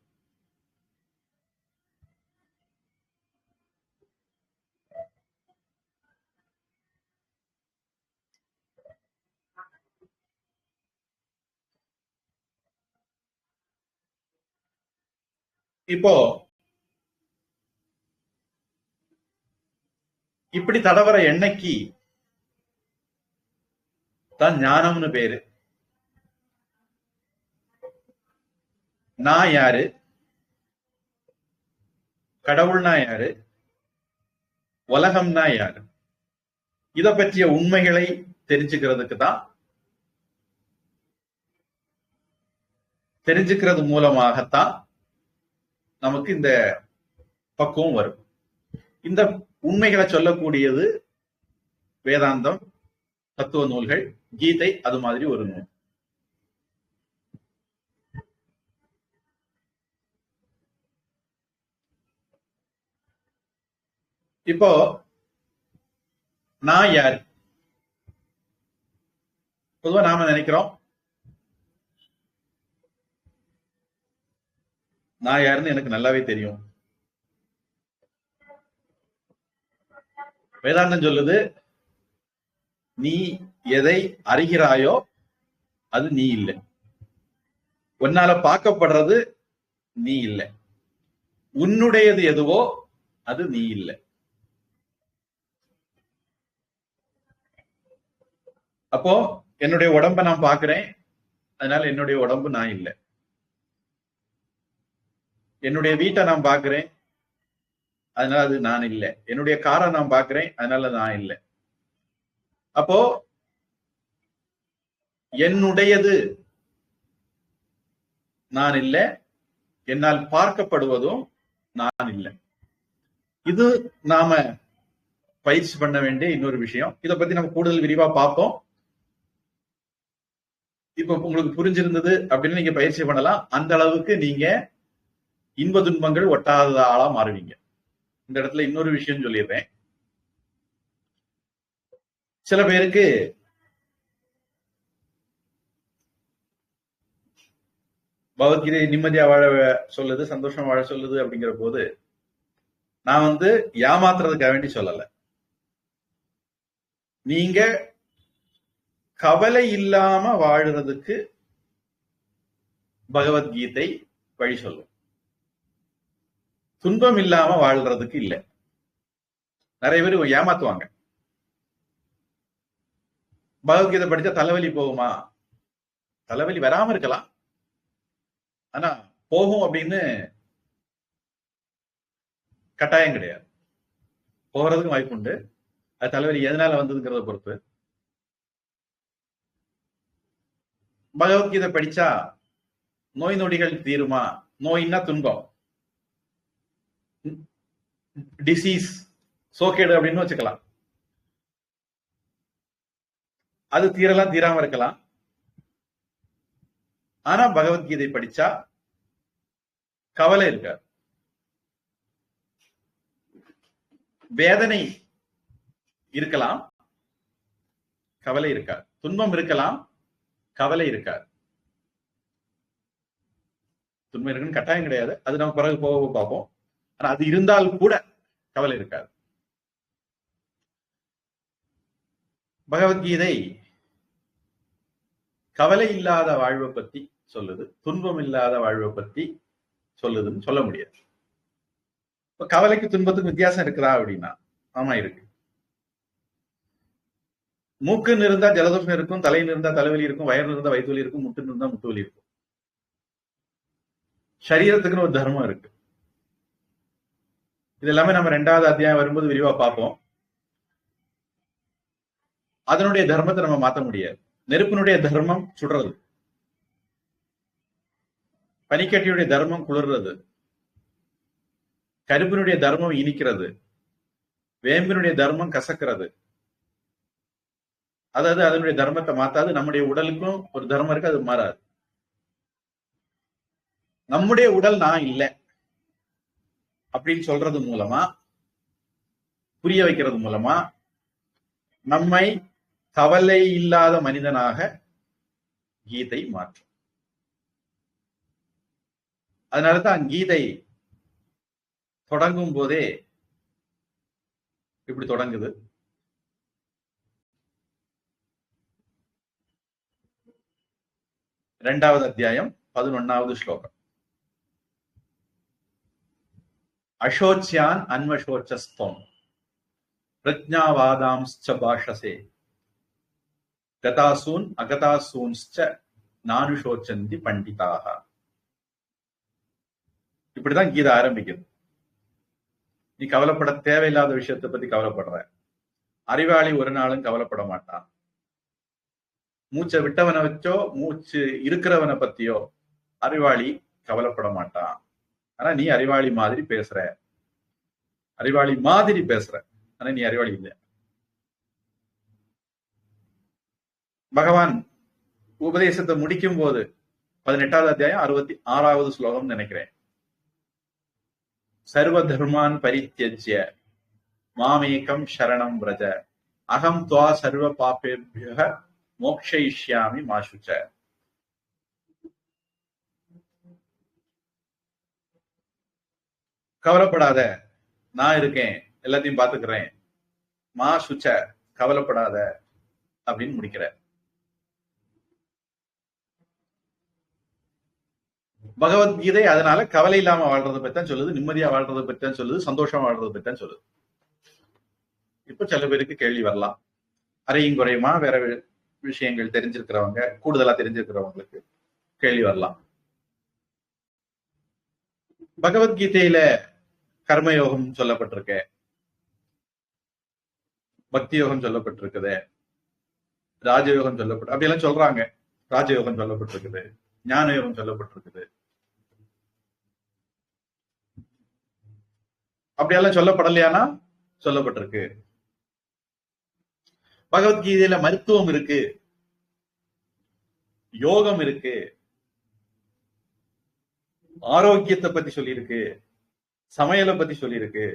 A: இப்போ இப்படி தடவர எண்ணெய்க்கு தான் ஞானம்னு பேரு. நான் யாரு, கடவுள்னா யாரு, உலகம்னா யாரு, இத பற்றிய உண்மைகளை தெரிஞ்சுக்கிறதுக்கு தான், தெரிஞ்சுக்கிறது மூலமாகத்தான் நமக்கு இந்த பக்குவம் வரும். இந்த உண்மைகளை சொல்லக்கூடியது வேதாந்தம், தத்துவ நூல்கள், கீதை அது மாதிரி ஒரு நூல். இப்போ நான் யார்? பொதுவா நாம நினைக்கிறோம் நான் யாருன்னு எனக்கு நல்லாவே தெரியும். வேதாந்தம் சொல்லுது, நீ எதை அறிகிறாயோ அது நீ இல்லை. உன்னால பார்க்கப்படுறது நீ இல்லை. உன்னுடையது எதுவோ அது நீ இல்லை. அப்போ என்னுடைய உடம்ப நான் பார்க்கிறேன், அதனால என்னுடைய உடம்பு நான் இல்லை. என்னுடைய வீட்டை நான் பார்க்கிறேன், அதனால அது நான் இல்லை. என்னுடைய காரை நான் பார்க்கிறேன், அதனால நான் இல்லை. அப்போ என்னுடையது நான் இல்லை, என்னால் பார்க்கப்படுவதும் நான் இல்லை. இது நாம பயிற்சி பண்ண வேண்டிய இன்னொரு விஷயம். இதை பத்தி நம்ம கூடுதல் விரிவா பார்ப்போம். இப்ப உங்களுக்கு புரிஞ்சிருந்தது அப்படின்னு நீங்க பயிற்சி பண்ணலாம். அந்த அளவுக்கு நீங்க இன்ப துன்பங்கள் ஒட்டாத ஆளா மாறுவீங்க. இந்த இடத்துல இன்னொரு விஷயம் சொல்லிடுறேன். சில பேருக்கு பகவத்கீதை நிம்மதியா வாழ சொல்லுது, சந்தோஷமா வாழ சொல்லுது அப்படிங்கிற போது நான் ஏமாத்துறதுக்காக வேண்டி சொல்லல. நீங்க கவலை இல்லாம வாழுறதுக்கு பகவத்கீதை வழி சொல்லும். துன்பம் இல்லாம வாழ்றதுக்கு இல்ல. நிறைய பேர் ஏமாத்துவாங்க. பகவத்கீதை படிச்சா தலைவலி போகுமா? தலைவலி வராம இருக்கலாம், ஆனா போகும் அப்படின்னு கட்டாயம் கிடையாது. போகிறதுக்கும் வாய்ப்பு உண்டு. அது தலைவலி எதனால வந்ததுங்கிறத பொறுத்து. பகவத்கீதை படிச்சா நோய் நொடிகள் தீருமா? நோயின்னா துன்பம், டிசீஸ், சோக்கேடு அப்படின்னு வச்சுக்கலாம். அது தீரலாம், தீராம இருக்கலாம். ஆனா பகவத்கீதை படிச்சா கவலை இருக்காது, வேதனை இருக்கலாம், கவலை இருக்காது. துன்பம் இருக்கலாம், கவலை இருக்காது. துன்பம் இருக்குன்னு கட்டாயம் கிடையாது, அது நம்ம பிறகு போக பார்ப்போம். ஆனா அது இருந்தால் கூட கவலை இருக்காது. பகவத்கீதை கவலை இல்லாத வாழ்வை பத்தி சொல்லுது, துன்பம் இல்லாத வாழ்வை பத்தி சொல்லுதுன்னு சொல்ல முடியாது. இப்ப கவலைக்கு துன்பத்துக்கு வித்தியாசம் இருக்குதா அப்படின்னா ஆமா இருக்கு. மூக்குன்னு இருந்தா ஜலதோஷம் இருக்கும், தலைன்னு இருந்தா தலைவலி இருக்கும், வயர்னு இருந்தா வயிற்றுவலி இருக்கும், முட்டுன்னு இருந்தா முட்டு வலி இருக்கும். சரீரத்துக்குன்னு ஒரு தர்மம் இருக்கு. இது எல்லாமே நம்ம 2வது அத்தியாயம் வரும்போது விரிவா பார்ப்போம். அதனுடைய தர்மத்தை நம்ம மாத்த முடியாது. நெருப்பினுடைய தர்மம் சுடுறது, பனிக்கட்டியுடைய தர்மம் குளிர்றது, கருப்பினுடைய தர்மம் இனிக்கிறது, வேம்பினுடைய தர்மம் கசக்கிறது. அதாவது அதனுடைய தர்மத்தை மாத்தாது. நம்முடைய உடலுக்கும் ஒரு தர்மம் இருக்கு, அது மாறாது. நம்முடைய உடல் நான் இல்லை அப்படின்னு சொல்றது மூலமா, புரிய வைக்கிறது மூலமா நம்மை கவலை இல்லாத மனிதனாக கீதை மாற்றும். அதனாலதான் கீதை தொடங்கும் போதே இப்படி தொடங்குது. இரண்டாவது அத்தியாயம் 11வது ஸ்லோகம். அசோச்யான் அன்வசோச்சஸ்தம் பிரஜ்ஞாவாதாம்ஸ்ச பாஷசே கதாசூன் அகதாசூன்ஸ்ச நானுஷோச்சந்தி பண்டிதாக. இப்படிதான் கீதை ஆரம்பிக்குது. நீ கவலைப்பட தேவையில்லாத விஷயத்தை பத்தி கவலைப்படுற. அறிவாளி ஒரு நாளும் கவலைப்பட மாட்டான். மூச்சை விட்டவனை வச்சோ மூச்சு இருக்கிறவனை பத்தியோ அறிவாளி கவலைப்பட மாட்டான். ஆனா நீ அறிவாளி மாதிரி பேசுற, அறிவாளி மாதிரி பேசுற, ஆனா நீ அறிவாளி இல்லை. பகவான் உபதேசத்தை முடிக்கும் போது 18வது அத்தியாயம் 66வது ஸ்லோகம் நினைக்கிறேன். சர்வ தர்மான் பரித்யஜ்ய மாமேகம் சரணம் व्रज அகம் துவா சர்வ பாபேभ्यः மோக்ஷயிஷ்யாமி மா சுச்ச. கவலைப்படாத, நான் இருக்கேன், எல்லாத்தையும் பாத்துக்கிறேன், மா சுச்ச கவலைப்படாத அப்படின்னு முடிக்கிற. பகவத்கீதை அதனால கவலை இல்லாம வாழ்றதை பற்றி சொல்லுது, நிம்மதியா வாழ்றதை பற்றி சொல்லுது, சந்தோஷமா வாழ்றதை பற்றி சொல்லுது. இப்ப சில பேருக்கு கேள்வி வரலாம், அரையும் குறையுமா வேற விஷயங்கள் தெரிஞ்சிருக்கிறவங்க, கூடுதலா தெரிஞ்சிருக்கிறவங்களுக்கு கேள்வி வரலாம். பகவத்கீதையில கர்மயோகம் சொல்லப்பட்டிருக்க, பக்தி யோகம் சொல்லப்பட்டிருக்குது, ராஜயோகம் சொல்லப்பட்டு அப்படியெல்லாம் சொல்றாங்க. ராஜயோகம் சொல்லப்பட்டிருக்குது, ஞான யோகம் சொல்லப்பட்டிருக்குது. அப்படியெல்லாம் சொல்லப்படலையானா சொல்லப்பட்டிருக்கு. பகவத்கீதையில மருத்துவம் இருக்கு, யோகம் இருக்கு, ஆரோக்கியத்தை பத்தி சொல்லியிருக்கு, சமையலை பத்தி சொல்லியிருக்கு,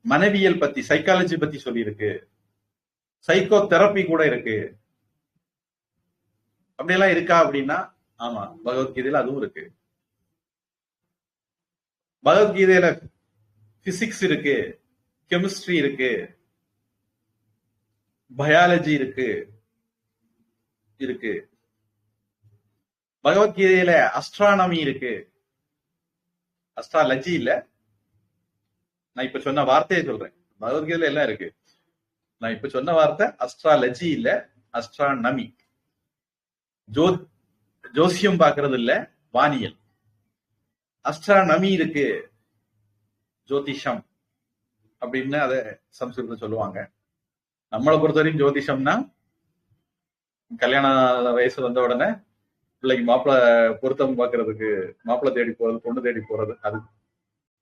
A: மனவியல் பத்தி சைக்காலஜி பத்தி சொல்லியிருக்கு, சைக்கோ தெரப்பி கூட இருக்கு. அப்படியெல்லாம் இருக்கா அப்படின்னா ஆமா, பகவத்கீதையில அதுவும் இருக்கு. பகவத்கீதையில பிசிக்ஸ் இருக்கு, கெமிஸ்ட்ரி இருக்கு, பயாலஜி இருக்கு. பகவத்கீதையில அஸ்ட்ரானமி இருக்கு. அஸ்ட்ராலஜி இல்ல, நான் இப்ப சொன்ன வார்த்தையை சொல்றேன். பகவத்கீதையில எல்லாம் இருக்கு. நான் இப்ப சொன்ன வார்த்தை அஸ்ட்ராலஜி இல்ல, அஸ்ட்ரானமி. ஜோசியம் பாக்குறது இல்ல, வானியல். அஸ்ட்ரானமி இருக்கு, ஜோதிஷம் அப்படின்னு அதை சம்ஸ்கிருதம் சொல்லுவாங்க. நம்மளை பொறுத்தவரைக்கும் ஜோதிஷம்னா கல்யாண வயசு வந்த உடனே பிள்ளைக்கு மாப்பிள்ளை பொருத்தம் பார்க்கறதுக்கு மாப்பிள்ளை தேடி போறது, பொண்ணு தேடி போறது,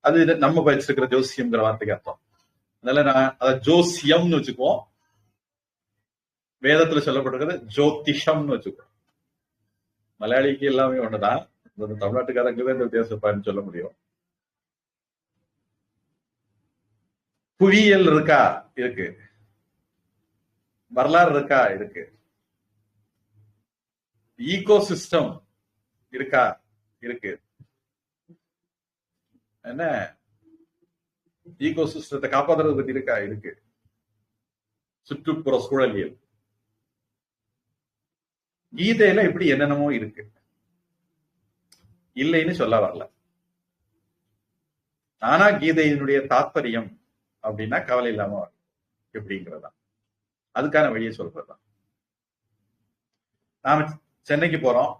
A: அது நம்ம படிச்சிருக்கிற ஜோசியம்ங்கிற வார்த்தைக்கு அர்த்தம். அதனால நான் அதை ஜோசியம்னு வச்சுக்குவோம். வேதத்துல சொல்லப்பட்டிருக்கிறது ஜோதிஷம்னு வச்சுக்குவோம். மலையாளிக்கு எல்லாமே ஒண்ணுதான், தமிழ்நாட்டுக்காரங்களுக்கு தான் இந்த வித்தியாசப்பான்னு சொல்ல முடியும். புவியியல் இருக்கா? இருக்கு. வரலாறு இருக்கா? இருக்கு. ஈகோசிஸ்டம் இருக்கா? இருக்கு. என்ன ஈகோசிஸ்டத்தை காப்பாற்றுறது பத்தி இருக்கா? இருக்கு. சுற்றுப்புற சூழலியல். கீதையில இப்படி என்னென்னமோ இருக்கு, இல்லைன்னு சொல்ல வரல. ஆனா கீதையினுடைய தாற்பயம் அப்படின்னா கவலை இல்லாம எப்படிங்கிறதா, அதுக்கான வழியை சொல்றதுதான். நாம சென்னைக்கு போறோம்,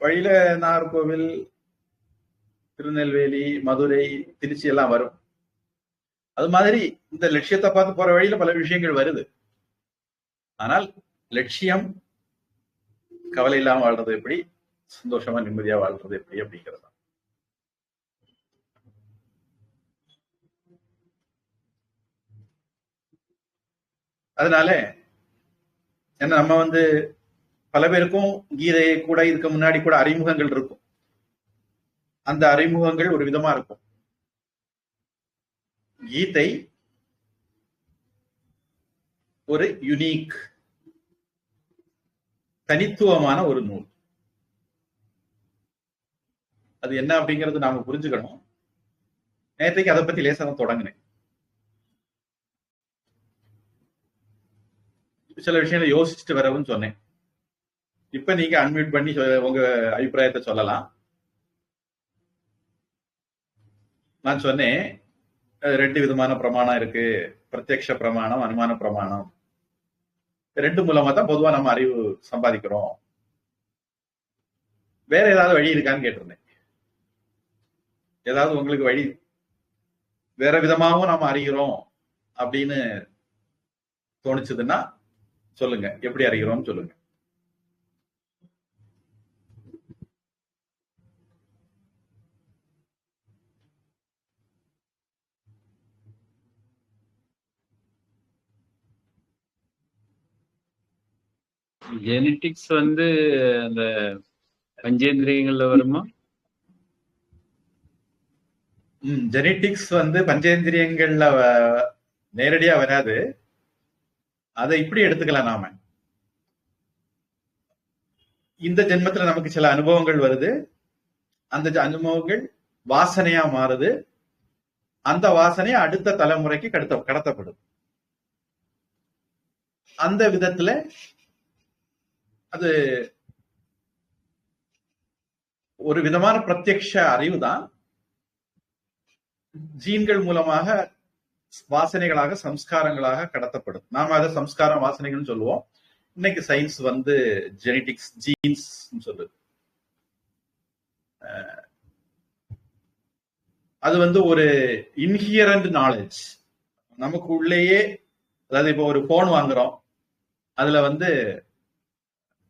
A: வழியில நாகர்கோவில், திருநெல்வேலி, மதுரை, திருச்சி எல்லாம் வரும். அது மாதிரி இந்த லட்சியத்தை பார்த்து போற வழியில பல விஷயங்கள் வருது. ஆனால் லட்சியம் கவலை இல்லாம வாழ்றது எப்படி, சந்தோஷமா நிம்மதியா வாழ்றது எப்படி அப்படிங்கிறது. அதனால என்ன, நம்ம பல பேருக்கும் கீதை கூட இதுக்கு முன்னாடி கூட அறிமுகங்கள் இருக்கும். அந்த அறிமுகங்கள் ஒரு விதமா இருக்கும். கீதை ஒரு யுனிக், தனித்துவமான ஒரு நூல். அது என்ன அப்படிங்கிறது நாம புரிஞ்சுக்கணும். நேற்றைக்கு அதை பத்தி லேசா தொடங்கினேன். சில விஷயங்களை யோசிச்சுட்டு வரவும் சொன்னேன். இப்ப நீங்க அன்மியூட் பண்ணி உங்க அபிப்பிராயத்தை சொல்லலாம். நான் சொன்னேன் 2 விதமான பிரமாணம் இருக்கு, பிரத்யக்ஷ பிரமாணம், அனுமான பிரமாணம். 2 மூலமா தான் பொதுவா நம்ம அறிவு சம்பாதிக்கிறோம். வேற ஏதாவது வழி இருக்கான்னு கேட்டிருந்தேன். ஏதாவது உங்களுக்கு வழி வேற விதமாகவும் நாம அறிகிறோம் அப்படின்னு தோணுச்சுதுன்னா சொல்லுங்க, எப்படி அறிகிறோம் சொல்லுங்க.
B: ஜெனடிக்ஸ் அந்த பஞ்சேந்திரியங்கள்ல வருமா?
A: ஜெனடிக்ஸ் பஞ்சேந்திரியங்கள்ல நேரடியா வராது. அதை இப்படி எடுத்துக்கலாம். நாம இந்த ஜென்மத்துல நமக்கு சில அனுபவங்கள் வருது, அந்த அனுபவங்கள் வாசனையா மாறுது, அந்த வாசனையா அடுத்த தலைமுறைக்கு கடத்தப்படுது. அந்த விதத்துல அது ஒரு விதமான பிரத்யக்ஷ அறிவு தான். ஜீன்கள் மூலமாக வாசனைகளாக, சம்ஸ்காரங்களாக கடத்தப்படும். நாம அதை சம்ஸ்காரம், வாசனைகள் சொல்லுவோம். இன்னைக்கு சயின்ஸ் ஜெனடிக்ஸ், ஜீன்ஸ் சொல்லுது. அது ஒரு இன்ஹியரண்ட் நாலேஜ் நமக்கு உள்ளேயே. அதாவது இப்போ ஒரு போன் வாங்குறோம், அதுல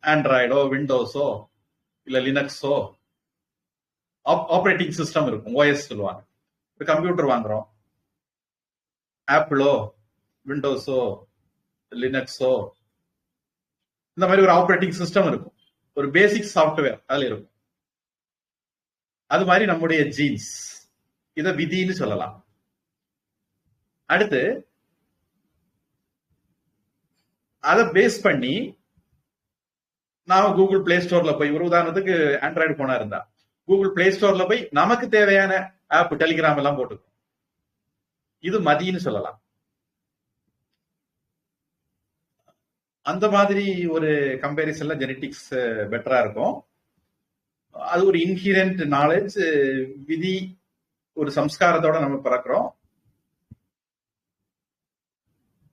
A: ஆண்ட்ராய்டோ, விண்டோஸோ, இல்ல லினக்ஸோ ஆப்ரேட்டிங் சிஸ்டம் இருக்கும், ஓஎஸ் சொல்லுவாங்க. ஒரு கம்ப்யூட்டர் வாங்குறோம், ஆப்பிளோ, விண்டோஸோ, லினக்ஸோ, இந்த மாதிரி ஒரு ஆப்ரேட்டிங் சிஸ்டம் இருக்கும், ஒரு பேசிக் சாப்ட்வேர் அதுல இருக்கும். அது மாதிரி நம்முடைய ஜீன்ஸ், இத விதின்னு சொல்லலாம். அடுத்து அதை பேஸ் பண்ணி நாம கூகுள் பிளே ஸ்டோர்ல போய், ஒரு உதாரணத்துக்கு ஆண்ட்ராய்டு போனா இருந்தா கூகுள் பிளே ஸ்டோர்ல போய் நமக்கு தேவையான ஆப், டெலிகிராம் எல்லாம் போட்டுக்கும். இது மதின்னு சொல்லலாம். அந்த மாதிரி ஒரு கம்பேரிசன்ல ஜெனடிக்ஸ் பெட்டரா இருக்கும். அது ஒரு இன்ஹிரண்ட் நாலேஜ், விதி, ஒரு சம்ஸ்காரத்தோட நம்ம பிறக்கிறோம்.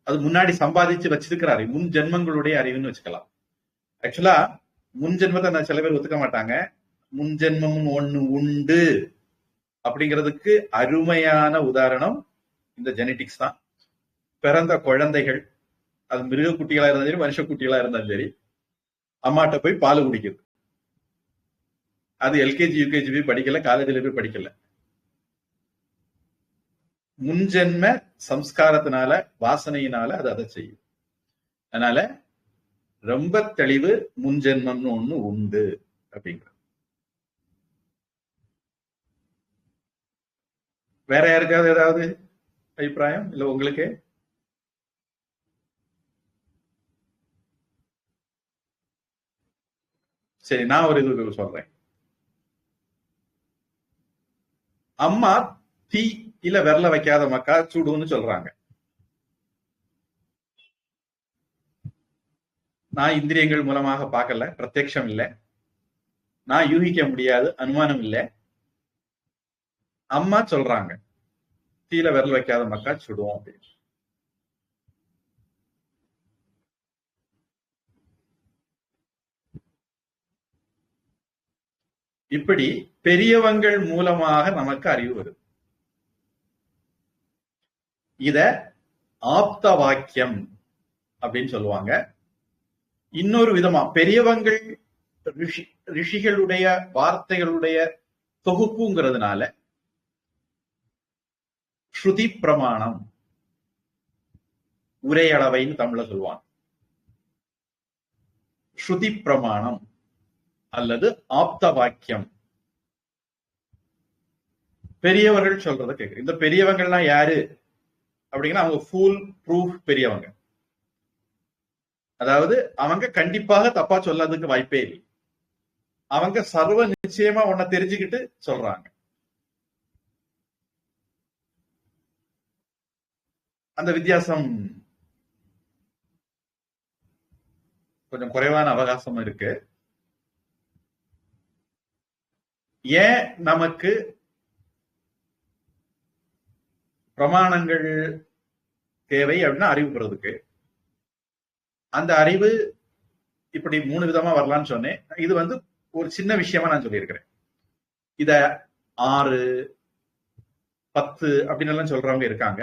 A: அது முன்னாடி சம்பாதிச்சு வச்சிருக்கிற அறிவு, முன் ஜென்மங்களுடைய அறிவுன்னு வச்சுக்கலாம். ஆக்சுவலா முன் ஜென்மத்தை சில பேர் ஒத்துக்க மாட்டாங்க. முன்ஜென்மம் ஒண்ணு உண்டு அப்படிங்கிறதுக்கு அருமையான உதாரணம் இந்த ஜெனட்டிக்ஸ் தான். பிறந்த குழந்தைகள், அது மிருக குட்டிகளா இருந்தாலும் சரி, மனுஷ குட்டிகளா இருந்தாலும் சரி, அம்மாட்ட போய் பால் குடிக்குது. அது எல்கேஜி யூகேஜி போய் படிக்கல, காலேஜில் போய் படிக்கல. முன்ஜென்ம சம்ஸ்காரத்தினால, வாசனையினால அது அதை செய்யும். அதனால ரொம்ப தெளிவு, முன்ஜென்மம்னு ஒண்ணு உண்டு அப்படிங்கிற. வேற யாருக்காவது ஏதாவது அபிப்பிராயம் இல்ல உங்களுக்கு? சரி, நான் ஒரு இது சொல்றேன். அம்மா தீயில விரல வைக்காத மக்கா சுடுன்னு சொல்றாங்க. நான் இந்திரியங்கள் மூலமாக பார்க்கல, பிரத்யக்ஷம் இல்லை, நான் யூகிக்க முடியாது, அனுமானம் இல்லை. அம்மா சொல்றாங்க தீயில விரல் வைக்காத மக்கா சுடுவோம் அப்படின்னு. இப்படி பெரியவங்கள் மூலமாக நமக்கு அறிவு வருது. இத ஆப்த வாக்கியம் அப்படின்னு சொல்லுவாங்க. இன்னொரு விதமா பெரியவங்கள் ரிஷிகளுடைய வார்த்தைகளுடைய தொகுப்புங்கிறதுனால ஸ்ருதி பிரமாணம், உரையளவைன்னு தமிழ்ல சொல்லுவாங்க. ஸ்ருதி பிரமாணம் அல்லது ஆப்த வாக்கியம், பெரியவர்கள் சொல்றதை கேட்குது. இந்த பெரியவங்கள்லாம் யாரு அப்படின்னா அவங்க ஃபுல் ப்ரூஃப் பெரியவங்க. அதாவது அவங்க கண்டிப்பாக தப்பா சொல்லாததுக்கு வாய்ப்பே இல்லை. அவங்க சர்வ நிச்சயமா ஒன்ன தெரிஞ்சுக்கிட்டு சொல்றாங்க. அந்த வித்தியாசம் கொஞ்சம் குறைவான அவகாசம் இருக்கு. ஏன் நமக்கு பிரமாணங்கள் தேவை அப்படின்னா அறிவு பெறதுக்கு. அந்த அறிவு இப்படி 3 விதமா வரலாம்னு சொன்னேன். இது ஒரு சின்ன விஷயமா நான் சொல்லியிருக்கிறேன். இத 6, 10 அப்படின்னு எல்லாம் சொல்றவங்க இருக்காங்க.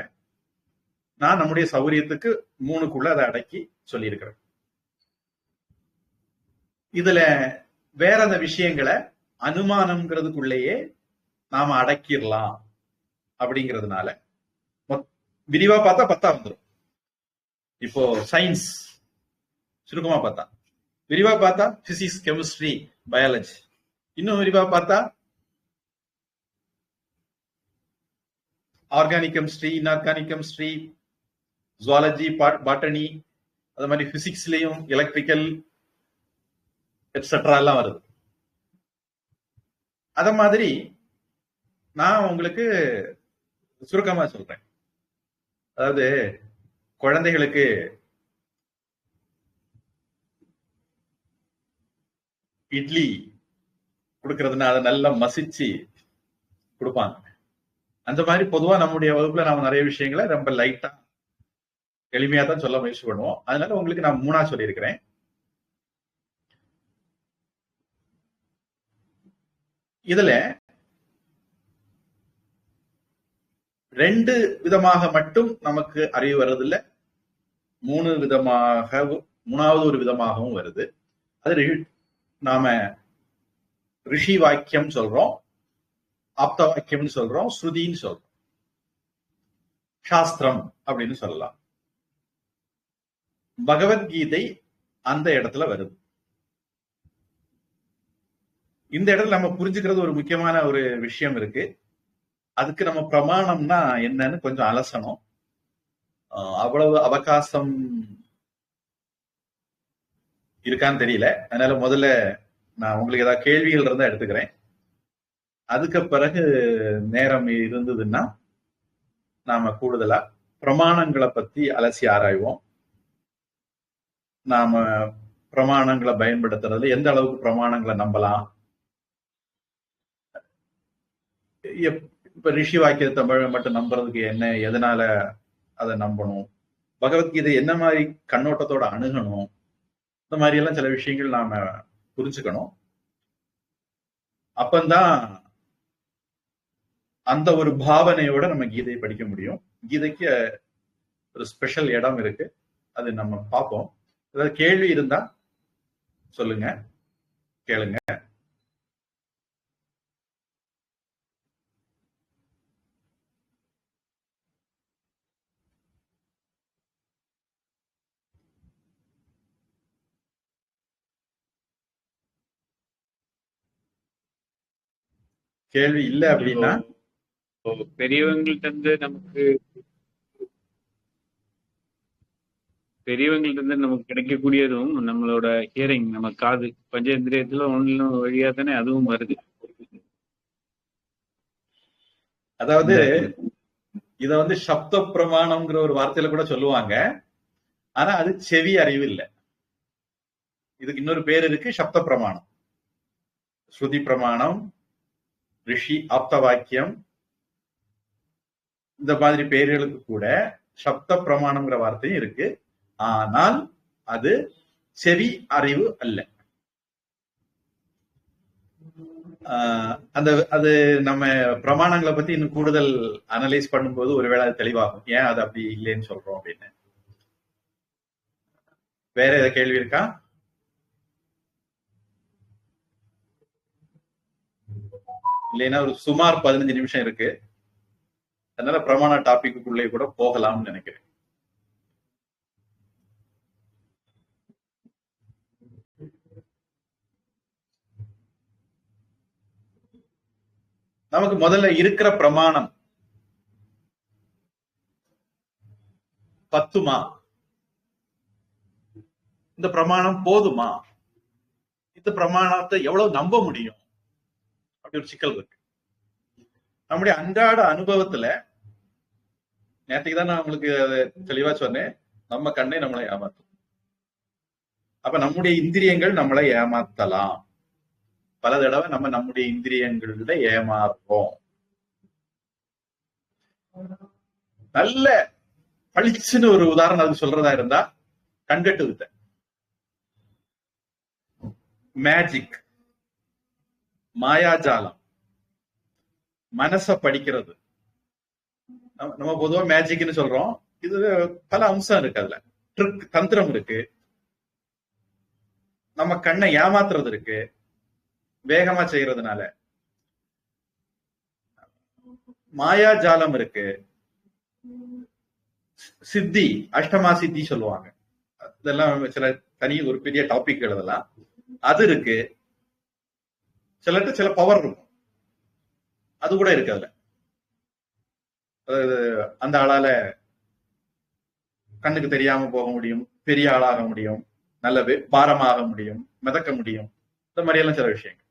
A: நான் நம்முடைய சௌரியத்துக்கு 3க்குள்ள அதை அடக்கி சொல்லியிருக்கிறேன். இதுல வேற அந்த விஷயங்களை அனுமானம்ங்கிறதுக்குள்ளேயே நாம அடக்கிடலாம் அப்படிங்கிறதுனால விரிவா பார்த்தா 10 வந்துடும். இப்போ சயின்ஸ் சுருக்கமா பார்த்தா, விரிவா பார்த்தா பிசிக்ஸ், கெமிஸ்ட்ரி, பயாலஜி, இன்னும் விரிவா பார்த்தா organic chemistry, inorganic chemistry, zoology, botany, அது மாதிரி பிசிக்ஸ்லயும் எலக்ட்ரிக்கல் எட்ஸெட்ரா எல்லாம் வருது. அத மாதிரி நான் உங்களுக்கு சுருக்கமா சொல்றேன். அதாவது குழந்தைகளுக்கு இட்லி கொடுக்கறதுன்னா அதை நல்லா மசிச்சு கொடுப்பாங்க. அந்த மாதிரி பொதுவா நம்முடைய வகுப்புல நாம நிறைய விஷயங்களை ரொம்ப லைட்டா எளிமையா தான் சொல்ல முயற்சி பண்ணுவோம். அதனால உங்களுக்கு நான் 3ஆ சொல்லியிருக்கிறேன். இதுல 2 விதமாக மட்டும் நமக்கு அறிவு வர்றதில்ல, 3 விதமாக, 3வது ஒரு விதமாகவும் வருது. அது நாம ரிஷி வாக்கியம் சொல்றோம், ஆப்த வாக்கியம்னு சொல்றோம், ஸ்ருதின்னு சொல்றோம், சாஸ்திரம் அப்படின்னு சொல்லலாம். பகவத்கீதை அந்த இடத்துல வருது. இந்த இடத்துல நம்ம புரிஞ்சுக்கிறது ஒரு முக்கியமான ஒரு விஷயம் இருக்கு. அதுக்கு நம்ம பிரமாணம்னா என்னன்னு கொஞ்சம் அலசணும். அவ்வளவு அவகாசம் இருக்கான்னு தெரியல. அதனால முதல்ல நான் உங்களுக்கு ஏதாவது கேள்விகள் இருந்தா எடுத்துக்கிறேன். அதுக்கு பிறகு நேரம் இருந்ததுன்னா நாம கூடுதலா பிரமாணங்களை பத்தி அலசி ஆராய்வோம். நாம பிரமாணங்களை பயன்படுத்துறதுல எந்த அளவுக்கு பிரமாணங்களை நம்பலாம், இப்ப ரிஷி வாக்கியத்தை மட்டும் நம்புறதுக்கு என்ன, எதனால அதை நம்பணும், பகவத்கீதை என்ன மாதிரி கண்ணோட்டத்தோட அணுகணும், இந்த மாதிரி எல்லாம் சில விஷயங்கள் நாம புரிஞ்சுக்கணும். அப்பந்தான் அந்த ஒரு பாவனையோட நம்ம கீதையை படிக்க முடியும். கீதைக்கு ஒரு ஸ்பெஷல் இடம் இருக்கு, அது நம்ம பார்ப்போம். ஏதாவது கேள்வி இருந்தா சொல்லுங்க, கேளுங்க. கேள்வி இல்லை அப்படின்னா
B: பெரியவங்கள்ட்ட இருந்து நமக்கு கிடைக்கக்கூடியதும் நம்மளோட ஹியரிங், நம்ம காது பஞ்சேந்திரியத்துல ஒன்னும் வழியா தானே அதுவும் வருது.
A: அதாவது இத வந்து சப்த பிரமாணம்ங்கிற ஒரு வார்த்தையில கூட சொல்லுவாங்க. ஆனா அது செவி அறிவு இல்லை. இதுக்கு இன்னொரு பேர் இருக்கு, சப்த பிரமாணம். ஸ்ருதி பிரமாணம், ரிஷி ஆப்த வாக்கியம், இந்த மாதிரி பேர்களுக்கு கூட சப்த பிரமாணம்ங்கிற வார்த்தையும் இருக்கு. ஆனால் அது செவி அறிவு அல்ல. அது நம்ம பிரமாணங்களை பத்தி இன்னும் கூடுதல் அனலைஸ் பண்ணும்போது ஒருவேளை அது தெளிவாகும், ஏன் அது அப்படி இல்லைன்னு சொல்றோம் அப்படின்னு. வேற ஏதாவது கேள்வி இருக்கா? இல்லைன்னா ஒரு சுமார் 15 நிமிஷம் இருக்கு, அதனால பிரமாண டாபிக்குள்ளே கூட போகலாம்னு நினைக்கிறேன். நமக்கு முதல்ல இருக்கிற பிரமாணம் பத்துமா? இந்த பிரமாணம் போதுமா? இந்த பிரமாணத்தை எவ்வளவு நம்ப முடியும்? அப்படி ஒரு சிக்கல் இருக்கு. நம்முடைய அன்றாட அனுபவத்துல, நேற்றுக்கு தான் நான் உங்களுக்கு தெளிவா சொன்னேன், நம்ம கண்ணை நம்மளை ஏமாத்தும். அப்ப நம்முடைய இந்திரியங்கள் நம்மளை ஏமாத்தலாம். பல தடவை நம்ம நம்முடைய இந்திரியங்கள்ல ஏமாறுறோம். நல்ல பளிச்சுன்னு ஒரு உதாரணம் அது சொல்றதா இருந்தா, கண்கட்டு வித்தை, மேஜிக், மாயாஜாலம், மனச படிக்கிறது. நம்ம பொதுவா மேஜிக்னு சொல்றோம், இது பல அம்சம் இருக்கு. அதுல ட்ரிக், தந்திரம் இருக்கு, நம்ம கண்ணை ஏமாத்துறது இருக்கு, வேகமா செய்யறதுனால மாயாஜாலம் இருக்கு, சித்தி, அஷ்டமா சித்தி சொல்லுவாங்க. இதெல்லாம் சில தனி ஒரு பெரிய டாபிக், அதெல்லாம் அது இருக்கு. சிலருக்கு சில பவர் இருக்கும், அது கூட இருக்கு. அதுல அந்த ஆளால கண்ணுக்கு தெரியாம போக முடியும், பெரிய ஆளாக முடியும், நல்ல பாரமாக முடியும், மிதக்க முடியும், இந்த மாதிரி எல்லாம் சில விஷயங்கள்.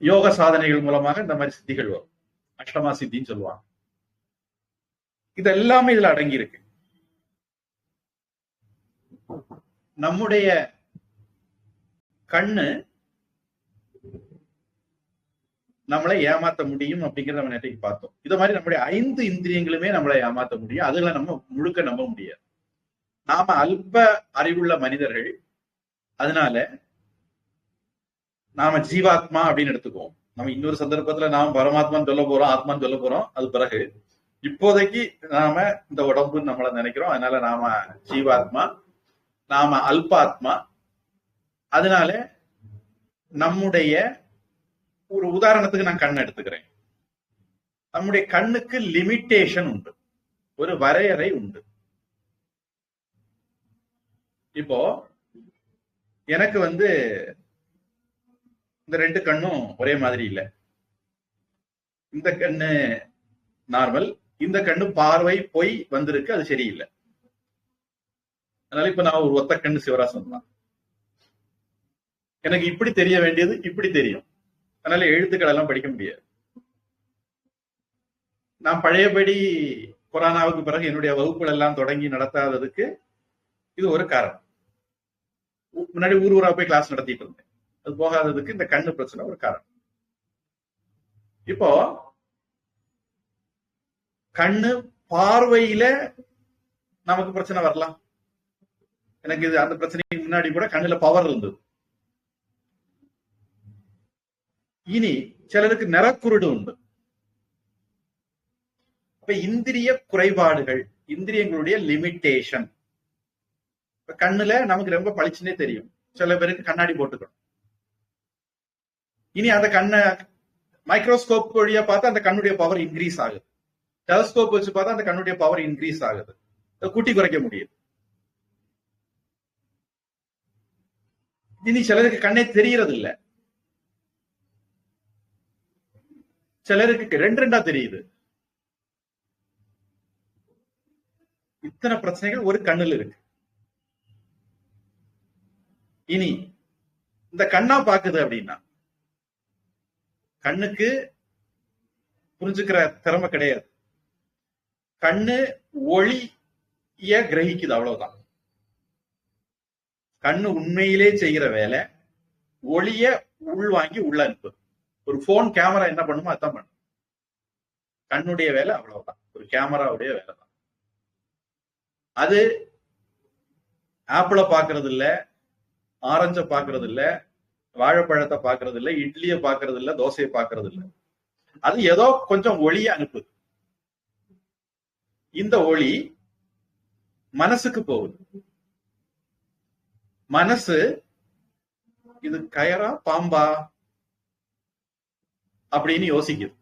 A: யோக சாதனைகள் மூலமாக இந்த மாதிரி சித்திகள் வரும், அஷ்டமா சித்தின்னு சொல்லுவாங்க. இது எல்லாமே இதுல அடங்கி இருக்கு. நம்முடைய கண்ணு நம்மளை ஏமாத்த முடியும் அப்படிங்கிறத நம்ம நேற்றைக்கு பார்த்தோம். இத மாதிரி நம்முடைய 5 இந்திரியங்களுமே நம்மளை ஏமாத்த முடியும். அதுல நம்ம முழுக்க நம்ப முடியாது. நாம அல்ப அறிவுள்ள மனிதர்கள், அதனால நாம ஜீவாத்மா அப்படின்னு எடுத்துக்குவோம். நம்ம இன்னொரு சந்தர்ப்பத்துல நாம பரமாத்மான்னு சொல்ல போறோம், ஆத்மான்னு சொல்ல போறோம். அது பிறகு இப்போதைக்கு நாம இந்த உடம்புன்னு நம்மள நினைக்கிறோம். அதனால நாம ஜீவாத்மா, நாம அல்பாத்மா. அதனால நம்முடைய ஒரு உதாரணத்துக்கு நான் கண் எடுத்துக்கிறேன். நம்முடைய கண்ணுக்கு லிமிட்டேஷன் உண்டு, ஒரு வரையறை உண்டு. இப்போ எனக்கு இந்த 2 கண்ணும் ஒரே மாதிரி இல்லை. இந்த கண்ணு நார்மல், இந்த கண்ணு பார்வை போய் வந்திருக்கு, அது சரியில்லை. அதனால இப்ப நான் ஒரு ஒத்த கண்ணு சிவராசன் தான். எனக்கு இப்படி தெரிய வேண்டியது இப்படி தெரியும். அதனால எழுத்துக்கள் எல்லாம் படிக்க முடியாது. நான் பழையபடி கொரோனாவுக்கு பிறகு என்னுடைய வகுப்புகள் எல்லாம் தொடங்கி நடத்தாததுக்கு இது ஒரு காரணம். முன்னாடி ஊர் ஊரா போய் கிளாஸ் நடத்திட்டு இருந்தேன், அது போகாததுக்கு இந்த கண்ணு பிரச்சனை ஒரு காரணம். இப்போ கண்ணு பார்வையில நமக்கு பிரச்சனை வரலாம். எனக்கு இது அந்த பிரச்சனைக்கு முன்னாடி கூட கண்ணுல பவர் இருந்தது. இனி சிலருக்கு நிறக்குருடு உண்டு. அப்ப இந்திரிய குறைபாடுகள், இந்திரியங்களுடைய லிமிட்டேஷன். கண்ணுல நமக்கு ரொம்ப பளிச்சுன்னே தெரியும், சில பேருக்கு கண்ணாடி போட்டுக்கணும். இனி அந்த கண்ணை மைக்ரோஸ்கோப் வழியா பார்த்தா அந்த கண்ணுடைய பவர் இன்க்ரீஸ் ஆகுது, டெலஸ்கோப் வச்சு பார்த்தா அந்த கண்ணுடைய பவர் இன்க்ரீஸ் ஆகுது, கூட்டி குறைக்க முடியுது. இனி சிலருக்கு கண்ணே தெரியறது இல்ல, சிலருக்கு ரெண்டா தெரியுது. இத்தனை பிரச்சனைகள் ஒரு கண்ணுல இருக்கு. இனி இந்த கண்ணா பாக்குது அப்படின்னா கண்ணுக்கு புரிஞ்சுக்கிற திறமை கிடையாது. கண்ணு ஒளிய கிரகிக்குது, அவ்வளவுதான். கண்ணு உண்மையிலே செய்கிற வேலை ஒளிய உள்வாங்கி உள்ள அனுப்பு. ஒரு போன் கேமரா என்ன பண்ணுமோ அதான் பண்ணும். கண்ணுடைய வேலை அவ்வளவுதான், ஒரு கேமராவுடைய வேலை தான். அது ஆப்பிள பாக்குறது இல்ல, ஆரஞ்ச பாக்குறது இல்ல, வாழைப்பழத்தை பாக்குறது இல்ல, இட்லிய பாக்குறது இல்ல, தோசையை பாக்குறது இல்ல. அது ஏதோ கொஞ்சம் ஒளிய அனுப்புது. இந்த ஒளி மனசுக்கு போகுது. மனசு இது கயரா பாம்பா அப்படின்னு யோசிக்குது.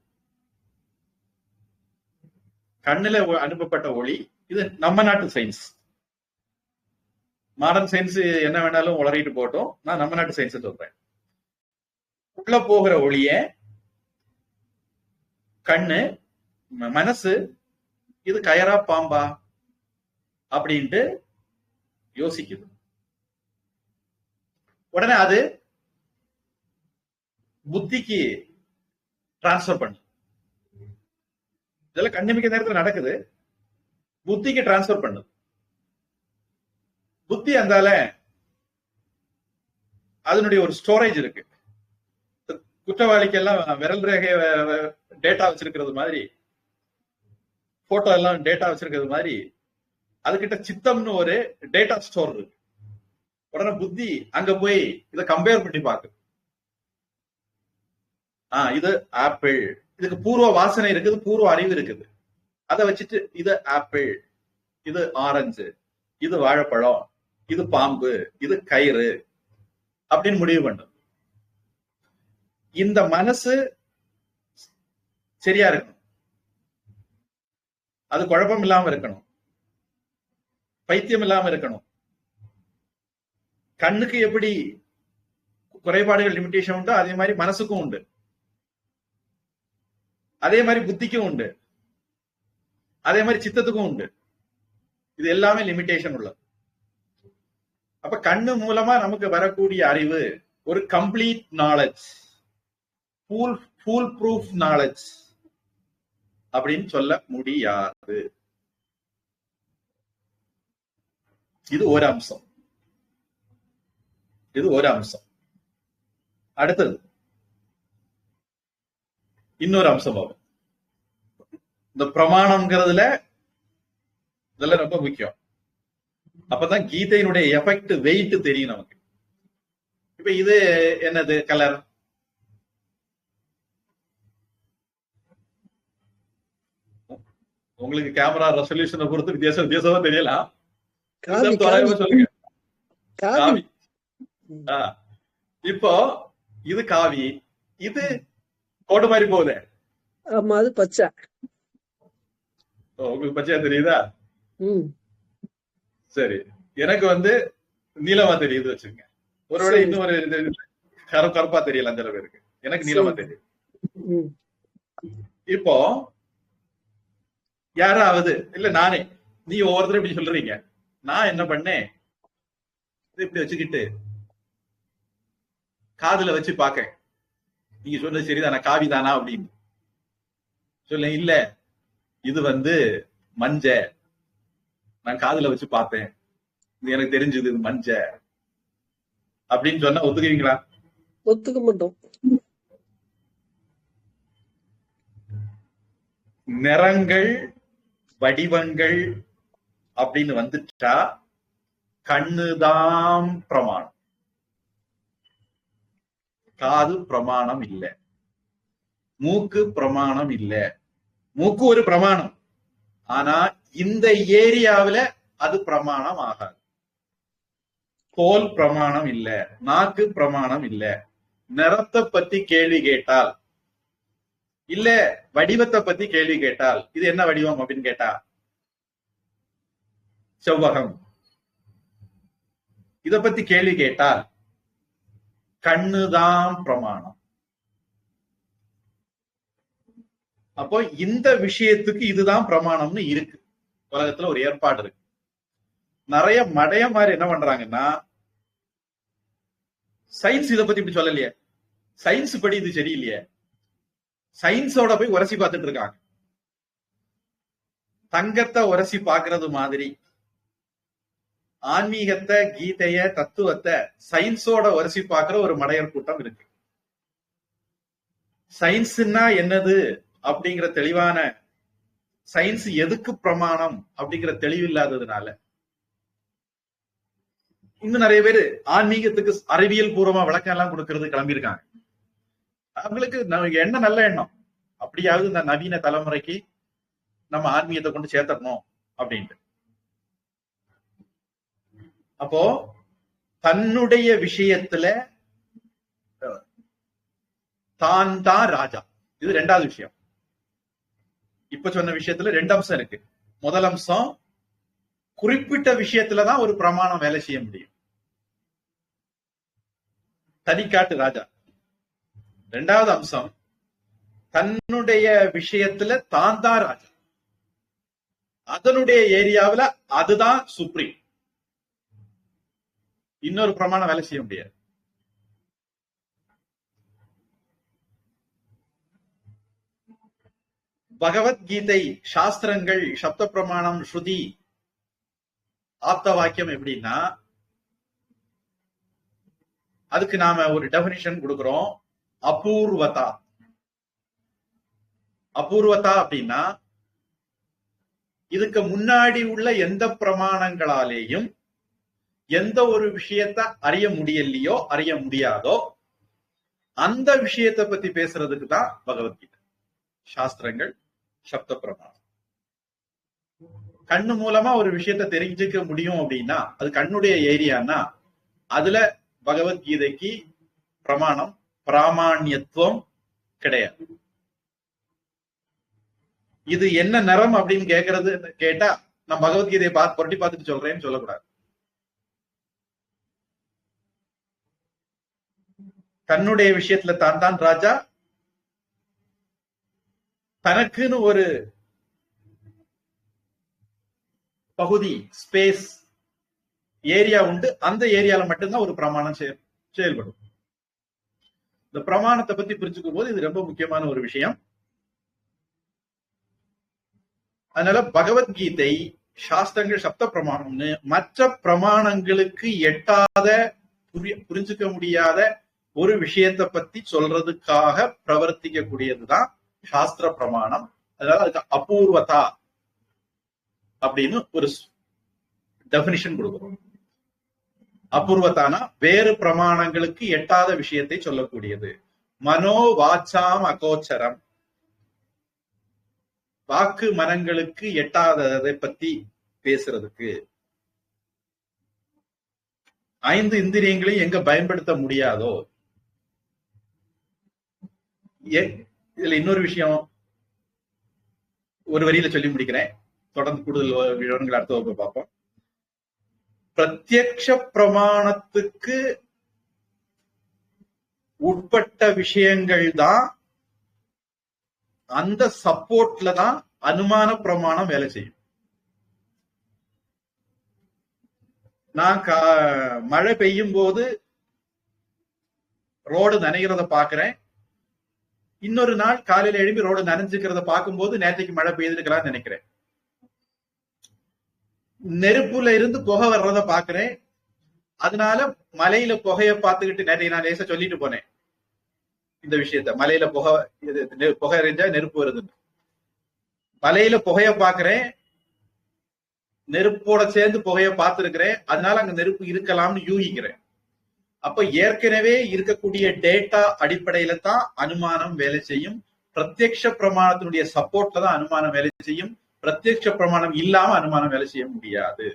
A: கண்ணுல அனுப்பப்பட்ட ஒளி, இது நம்ம நாட்டு சயின்ஸ். மாடர்ன் சயின்ஸ் என்ன வேணாலும் உளறிட்டு போட்டோம், நான் நம்ம நாட்டு சயின்ஸ் சொல்றேன். உள்ள போகிற ஒளிய கண்ணு, மனசு இது கயரா பாம்பா அப்படின்ட்டு யோசிக்குது. உடனே அது புத்திக்கு டிரான்ஸ்பர் பண்ணு. இதெல்லாம் கண்ணிமிக்க நேரத்தில் நடக்குது. புத்திக்கு டிரான்ஸ்பர் பண்ணுது. புத்தி அந்தால அதனுடைய ஒரு ஸ்டோரேஜ் இருக்கு. குற்றவாளிக்கு எல்லாம் விரல் ரேகை டேட்டா வச்சிருக்கிறது மாதிரி, போட்டோ எல்லாம் டேட்டா வச்சிருக்கிறது மாதிரி, அதுகிட்ட சித்தம்னு ஒரு டேட்டா ஸ்டோர் இருக்கு. உடனே புத்தி அங்க போய் இதை கம்பேர் பண்ணி பாக்கு. இது ஆப்பிள், இதுக்கு பூர்வ வாசனை இருக்குது, பூர்வ அறிவு இருக்குது. அதை வச்சுட்டு இது ஆப்பிள், இது ஆரஞ்சு, இது வாழைப்பழம், இது பாம்பு, இது கயிறு அப்படின்னு முடிவு பண்ணும். இந்த மனசு சரியா இருக்கணும், அது குழப்பம் இல்லாம இருக்கணும், பைத்தியம் இல்லாம இருக்கணும். கண்ணுக்கு எப்படி குறைபாடுகள் லிமிட்டேஷன் உண்டு, அதே மாதிரி மனசுக்கும் உண்டு, அதே மாதிரி புத்திக்கும் உண்டு, அதே மாதிரி சித்தத்துக்கும் உண்டு. இது எல்லாமே லிமிட்டேஷன் உள்ளது. அப்ப கண்ணு மூலமா நமக்கு வரக்கூடிய அறிவு ஒரு complete knowledge, full proof knowledge அப்படின்னு சொல்ல முடியாது. இது ஒரு அம்சம். இது ஒரு அம்சம். அடுத்தது இன்னொரு அம்சம் ஆகும். இந்த பிரமாணம்ங்கிறதுல இதெல்லாம் ரொம்ப முக்கியம். அப்பதான் கீதையினுடைய எஃபெக்ட், வெயிட் தெரியும் நமக்கு. இப்ப இது என்னது கலர்? உங்களுக்கு கேமரா ரெசல்யூஷனை பொறுத்து வித்தியாசமா தெரியலாம். சொல்லுங்க. காவி. இப்போ இது காவி, இது கோடு மாதிரி போகுது.
C: ஆமா, அது பச்சை.
A: உங்களுக்கு பச்சையா தெரியுதா? சரி, எனக்கு நீளமா தெரியுது வச்சுங்க. ஒருவேளை இன்னொரு கருப்பா தெரியல அந்த பேருக்கு, எனக்கு நீளமா தெரியும். இப்போ யாராவது இல்ல நானே, நீ ஒவ்வொருத்தரும் இப்படி சொல்றீங்க, நான் என்ன பண்ணேன், இப்படி வச்சுக்கிட்டு காதுல வச்சு பாக்க, நீங்க சொன்னது சரிதானா, காவிதானா அப்படின்னு சொல்ல. இல்ல, இது மஞ்ச, நான் காதுல வச்சு பார்த்தேன், இது எனக்கு தெரிஞ்சது இது மஞ்ச அப்படின்னு சொன்னா ஒத்துக்குவீங்களா?
C: ஒத்துக்க மாட்டோம்.
A: நிறங்கள், வடிவங்கள் அப்படின்னு வந்துட்டா கண்ணுதான் பிரமாணம், காது பிரமாணம் இல்லை. மூக்கு பிரமாணம் இல்ல. மூக்கு ஒரு பிரமாணம், ஆனா இந்த ஏரியாவில அது பிரமாணம் ஆகாது. தோல் பிரமாணம் இல்ல, நாக்கு பிரமாணம் இல்ல. நிறத்தை பத்தி கேள்வி கேட்டால், இல்ல வடிவத்தை பத்தி கேள்வி கேட்டால், இது என்ன வடிவம் அப்படின்னு கேட்டா செவ்வகம். இத பத்தி கேள்வி கேட்டால் கண்ணுதான் பிரமாணம். அப்போ இந்த விஷயத்துக்கு இதுதான் பிரமாணம்னு இருக்கு. உலகத்துல ஒரு ஏற்பாடு இருக்கு. நிறைய மடைய மாதிரி என்ன பண்றாங்கன்னா, சயின்ஸ் இதை பத்தி இப்படி சொல்லலையே, சயின்ஸ் படி இது சரியில்லையே, சயின்ஸோட போய் உரசி பார்த்துட்டு இருக்காங்க. தங்கத்தை உரசி பாக்குறது மாதிரி ஆன்மீகத்தை, கீதைய, தத்துவத்தை சயின்ஸோட உரசி பார்க்கிற ஒரு மடையர் கூட்டம் இருக்கு. சயின்ஸ்னா என்னது அப்படிங்கிற தெளிவான, சயின்ஸ் எதுக்கு பிரமாணம் அப்படிங்கிற தெளிவு இல்லாததுனால இன்னும் நிறைய பேர் ஆன்மீகத்துக்கு அறிவியல் பூர்வமா விளக்கம் எல்லாம் கொடுக்கறது கிளம்பியிருக்காங்க. அவங்களுக்கு என்ன நல்ல எண்ணம், அப்படியாவது இந்த நவீன தலைமுறைக்கு நம்ம ஆன்மீகத்தை கொண்டு சேர்த்தரணும் அப்படின்ட்டு. அப்போ தன்னுடைய விஷயத்துல தான் தான் ராஜா. இது ரெண்டாவது விஷயம். இப்ப சொன்ன விஷயத்துல ரெண்டு அம்சம் இருக்கு. முதல் அம்சம், குறிப்பிட்ட விஷயத்துலதான் ஒரு பிரமாணம் வேலை செய்ய முடியும், தனிக்காட்டு ராஜா. ரெண்டாவது அம்சம், தன்னுடைய விஷயத்துல தான் தான் ராஜா, அதனுடைய ஏரியாவில அதுதான் சுப்ரீம், இன்னொரு பிரமாணம் வேலை செய்ய முடியாது. பகவத்கீதை, சாஸ்திரங்கள், சப்த பிரமாணம், ஸ்ருதி, ஆப்த வாக்கியம் எப்படின்னா, அதுக்கு நாம ஒரு டெபினிஷன் கொடுக்கிறோம், அபூர்வதா. அபூர்வதா அப்படின்னா, இதுக்கு முன்னாடி உள்ள எந்த பிரமாணங்களாலேயும் எந்த ஒரு விஷயத்த அறிய முடியலையோ, அறிய முடியாதோ, அந்த விஷயத்தை பத்தி பேசுறதுக்கு தான் பகவத்கீதை, சாஸ்திரங்கள், சப்த பிரமாணம். கண்ணு மூலமா ஒரு விஷயத்த தெரிஞ்சுக்க முடியும் அப்படின்னா அது கண்ணுடைய ஏரியான்னா, அதுல பகவத்கீதைக்கு பிரமாணம், பிராமாண்யத்துவம் கிடையாது. இது என்ன நிறம் அப்படின்னு கேட்கறது கேட்டா, நான் பகவத்கீதையை புரட்டி பார்த்துட்டு சொல்றேன்னு சொல்லக்கூடாது. தன்னுடைய விஷயத்துல தான் தான் ராஜா, தனக்குன்னு ஒரு பகுதி, ஸ்பேஸ், ஏரியா உண்டு. அந்த ஏரியால மட்டும்தான் ஒரு பிரமாணம் செயல்படும். இந்த பிரமாணத்தை பத்தி புரிஞ்சுக்கும் போது இது ரொம்ப முக்கியமான ஒரு விஷயம். அதனால பகவத்கீதை, சாஸ்திரங்கள், சப்த பிரமாணம்னு மற்ற பிரமாணங்களுக்கு எட்டாத, புரிஞ்சுக்க முடியாத ஒரு விஷயத்தை பத்தி சொல்றதுக்காக பிரவர்த்திக்க கூடியதுதான் சாஸ்திர பிரமாணம். அதனால அதுக்கு அபூர்வதா அப்படின்னு ஒரு டெபினிஷன் கொடுக்கிறோம். அபூர்வத்தானா வேறு பிரமாணங்களுக்கு எட்டாத விஷயத்தை சொல்லக்கூடியது. மனோ வாச்சாம் அகோச்சரம், வாக்கு மனங்களுக்கு எட்டாததை பத்தி பேசுறதுக்கு. ஐந்து இந்திரியங்களையும் எங்க பயன்படுத்த முடியாதோ. இதுல இன்னொரு விஷயம் ஒரு வரியில சொல்லி முடிக்கிறேன், தொடர்ந்து கூடுதல் விவரங்கள் அடுத்த வகுப்பு பார்ப்போம். பிரத்யக்ஷ பிரமாணத்துக்கு உட்பட்ட விஷயங்கள் தான், அந்த சப்போர்ட்ல தான் அனுமான பிரமாணம் வேலை செய்யும். நான் மழை பெய்யும் போது ரோடு நனைகிறத பாக்குறேன், இன்னொரு நாள் காலையில எழுப்பி ரோடு நனைஞ்சுக்கிறத பார்க்கும்போது நேற்றைக்கு மழை பெய்திருக்கலாம்னு நினைக்கிறேன். நெருப்புல இருந்து புகை வர்றத பாக்குறேன், அதனால மலையில புகைய பார்த்துக்கிட்டு, நேற்றைக்கு நான் லேசா சொல்லிட்டு போனேன் இந்த விஷயத்த, மலையில புகை எறிஞ்சா நெருப்பு வருதுன்னு. மலையில புகைய பாக்குறேன், நெருப்போட சேர்ந்து புகைய பார்த்திருக்கிறேன், அதனால அங்க நெருப்பு இருக்கலாம்னு யூகிக்கிறேன். அப்ப ஏற்கனவே இருக்கக்கூடிய டேட்டா அடிப்படையில தான் அனுமானம் வேலை செய்யும், பிரத்யக்ஷ பிரமாணத்தினுடைய சப்போர்ட்ல தான் அனுமானம் வேலை செய்யும். பிரத்யக்ஷ பிரமாணம் இல்லாம அனுமானம் வேலை செய்ய முடியாது.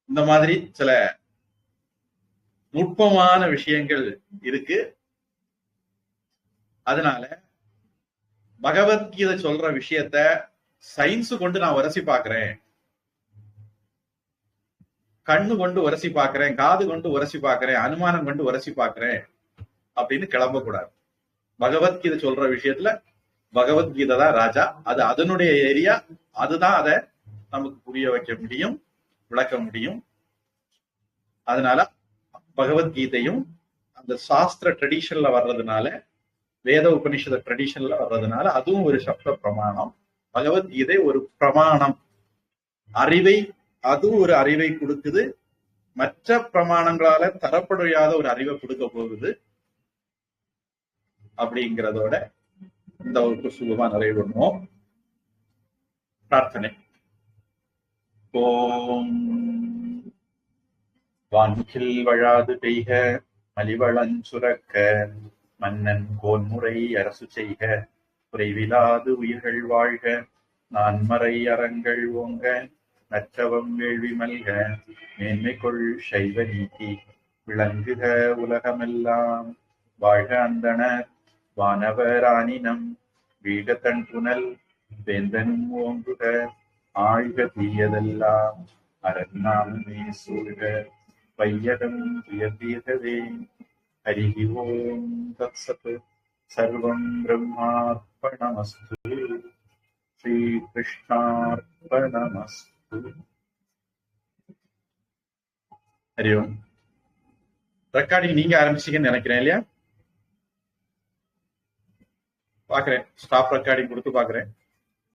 A: இந்த மாதிரி சில நுட்பமான விஷயங்கள் இருக்கு. அதனால பகவத்கீதை சொல்ற விஷயத்த சயின்ஸ் கொண்டு நான் உரசி பார்க்கிறேன், கண்ணு கொண்டு உரசி பார்க்கிறேன், காது கொண்டு உரசி பார்க்கிறேன், அனுமானம் கொண்டு உரசி பார்க்கிறேன் அப்படின்னு கிளம்ப கூடாது. பகவத்கீதை சொல்ற விஷயத்துல பகவத்கீதை தான் ராஜா. அது அதனுடைய ஏரியா. அதுதான் அதை நமக்கு புரிய வைக்க முடியும், விளக்க முடியும். அதனால பகவத்கீதையும் அந்த சாஸ்திர ட்ரெடிஷன்ல வர்றதுனால, வேத உபனிஷத ட்ரெடிஷன்ல வர்றதுனால அதுவும் ஒரு சப்த பிரமாணம். பகவத்கீதை ஒரு பிரமாணம், அறிவை, அதுவும் ஒரு அறிவை கொடுக்குது. மற்ற பிரமாணங்களால தரப்படையாத ஒரு அறிவை கொடுக்க போகுது. அப்படிங்கிறதோட இந்த ஒரு சுலபமா நிறைவு பண்ணுவோம். பிரார்த்தனை. ஓம் வான்கில் வழாது பெய்க, மலிவளஞ்சுரக்க, மன்னன் கோன்முறை அரசு செய்க, குறைவிலாது உயிர்கள் வாழ்க, நான்மறை அறங்கள் ஓங்க, நற்றவம் வேள்வி மல்க, மேன்மைக்குள் சைவ நீதி விளங்குக உலகமெல்லாம். வாழ்க அந்தணர் வானவர் ஆனினம், வீக தன் புனல் வேந்தனும் ஓங்குக, ஆழ்க தீயதெல்லாம் அரணாமே சூழ்க, வையகம் துயர்தீர்கவே. ஹரிஹி ஓம் தத்சத். சர்வம் பிரம்மார்ப்பணமஸ்து. ஸ்ரீ கிருஷ்ணார்ப்பணமஸ்து. ஹரி ஓம். ரெக்கார்டிங் நீங்க ஆரம்பிச்சீங்கன்னு நினைக்கிறேன் இல்லையா? பாக்குறேன், ஸ்டாப் ரெக்கார்டிங் கொடுத்து பாக்குறேன்.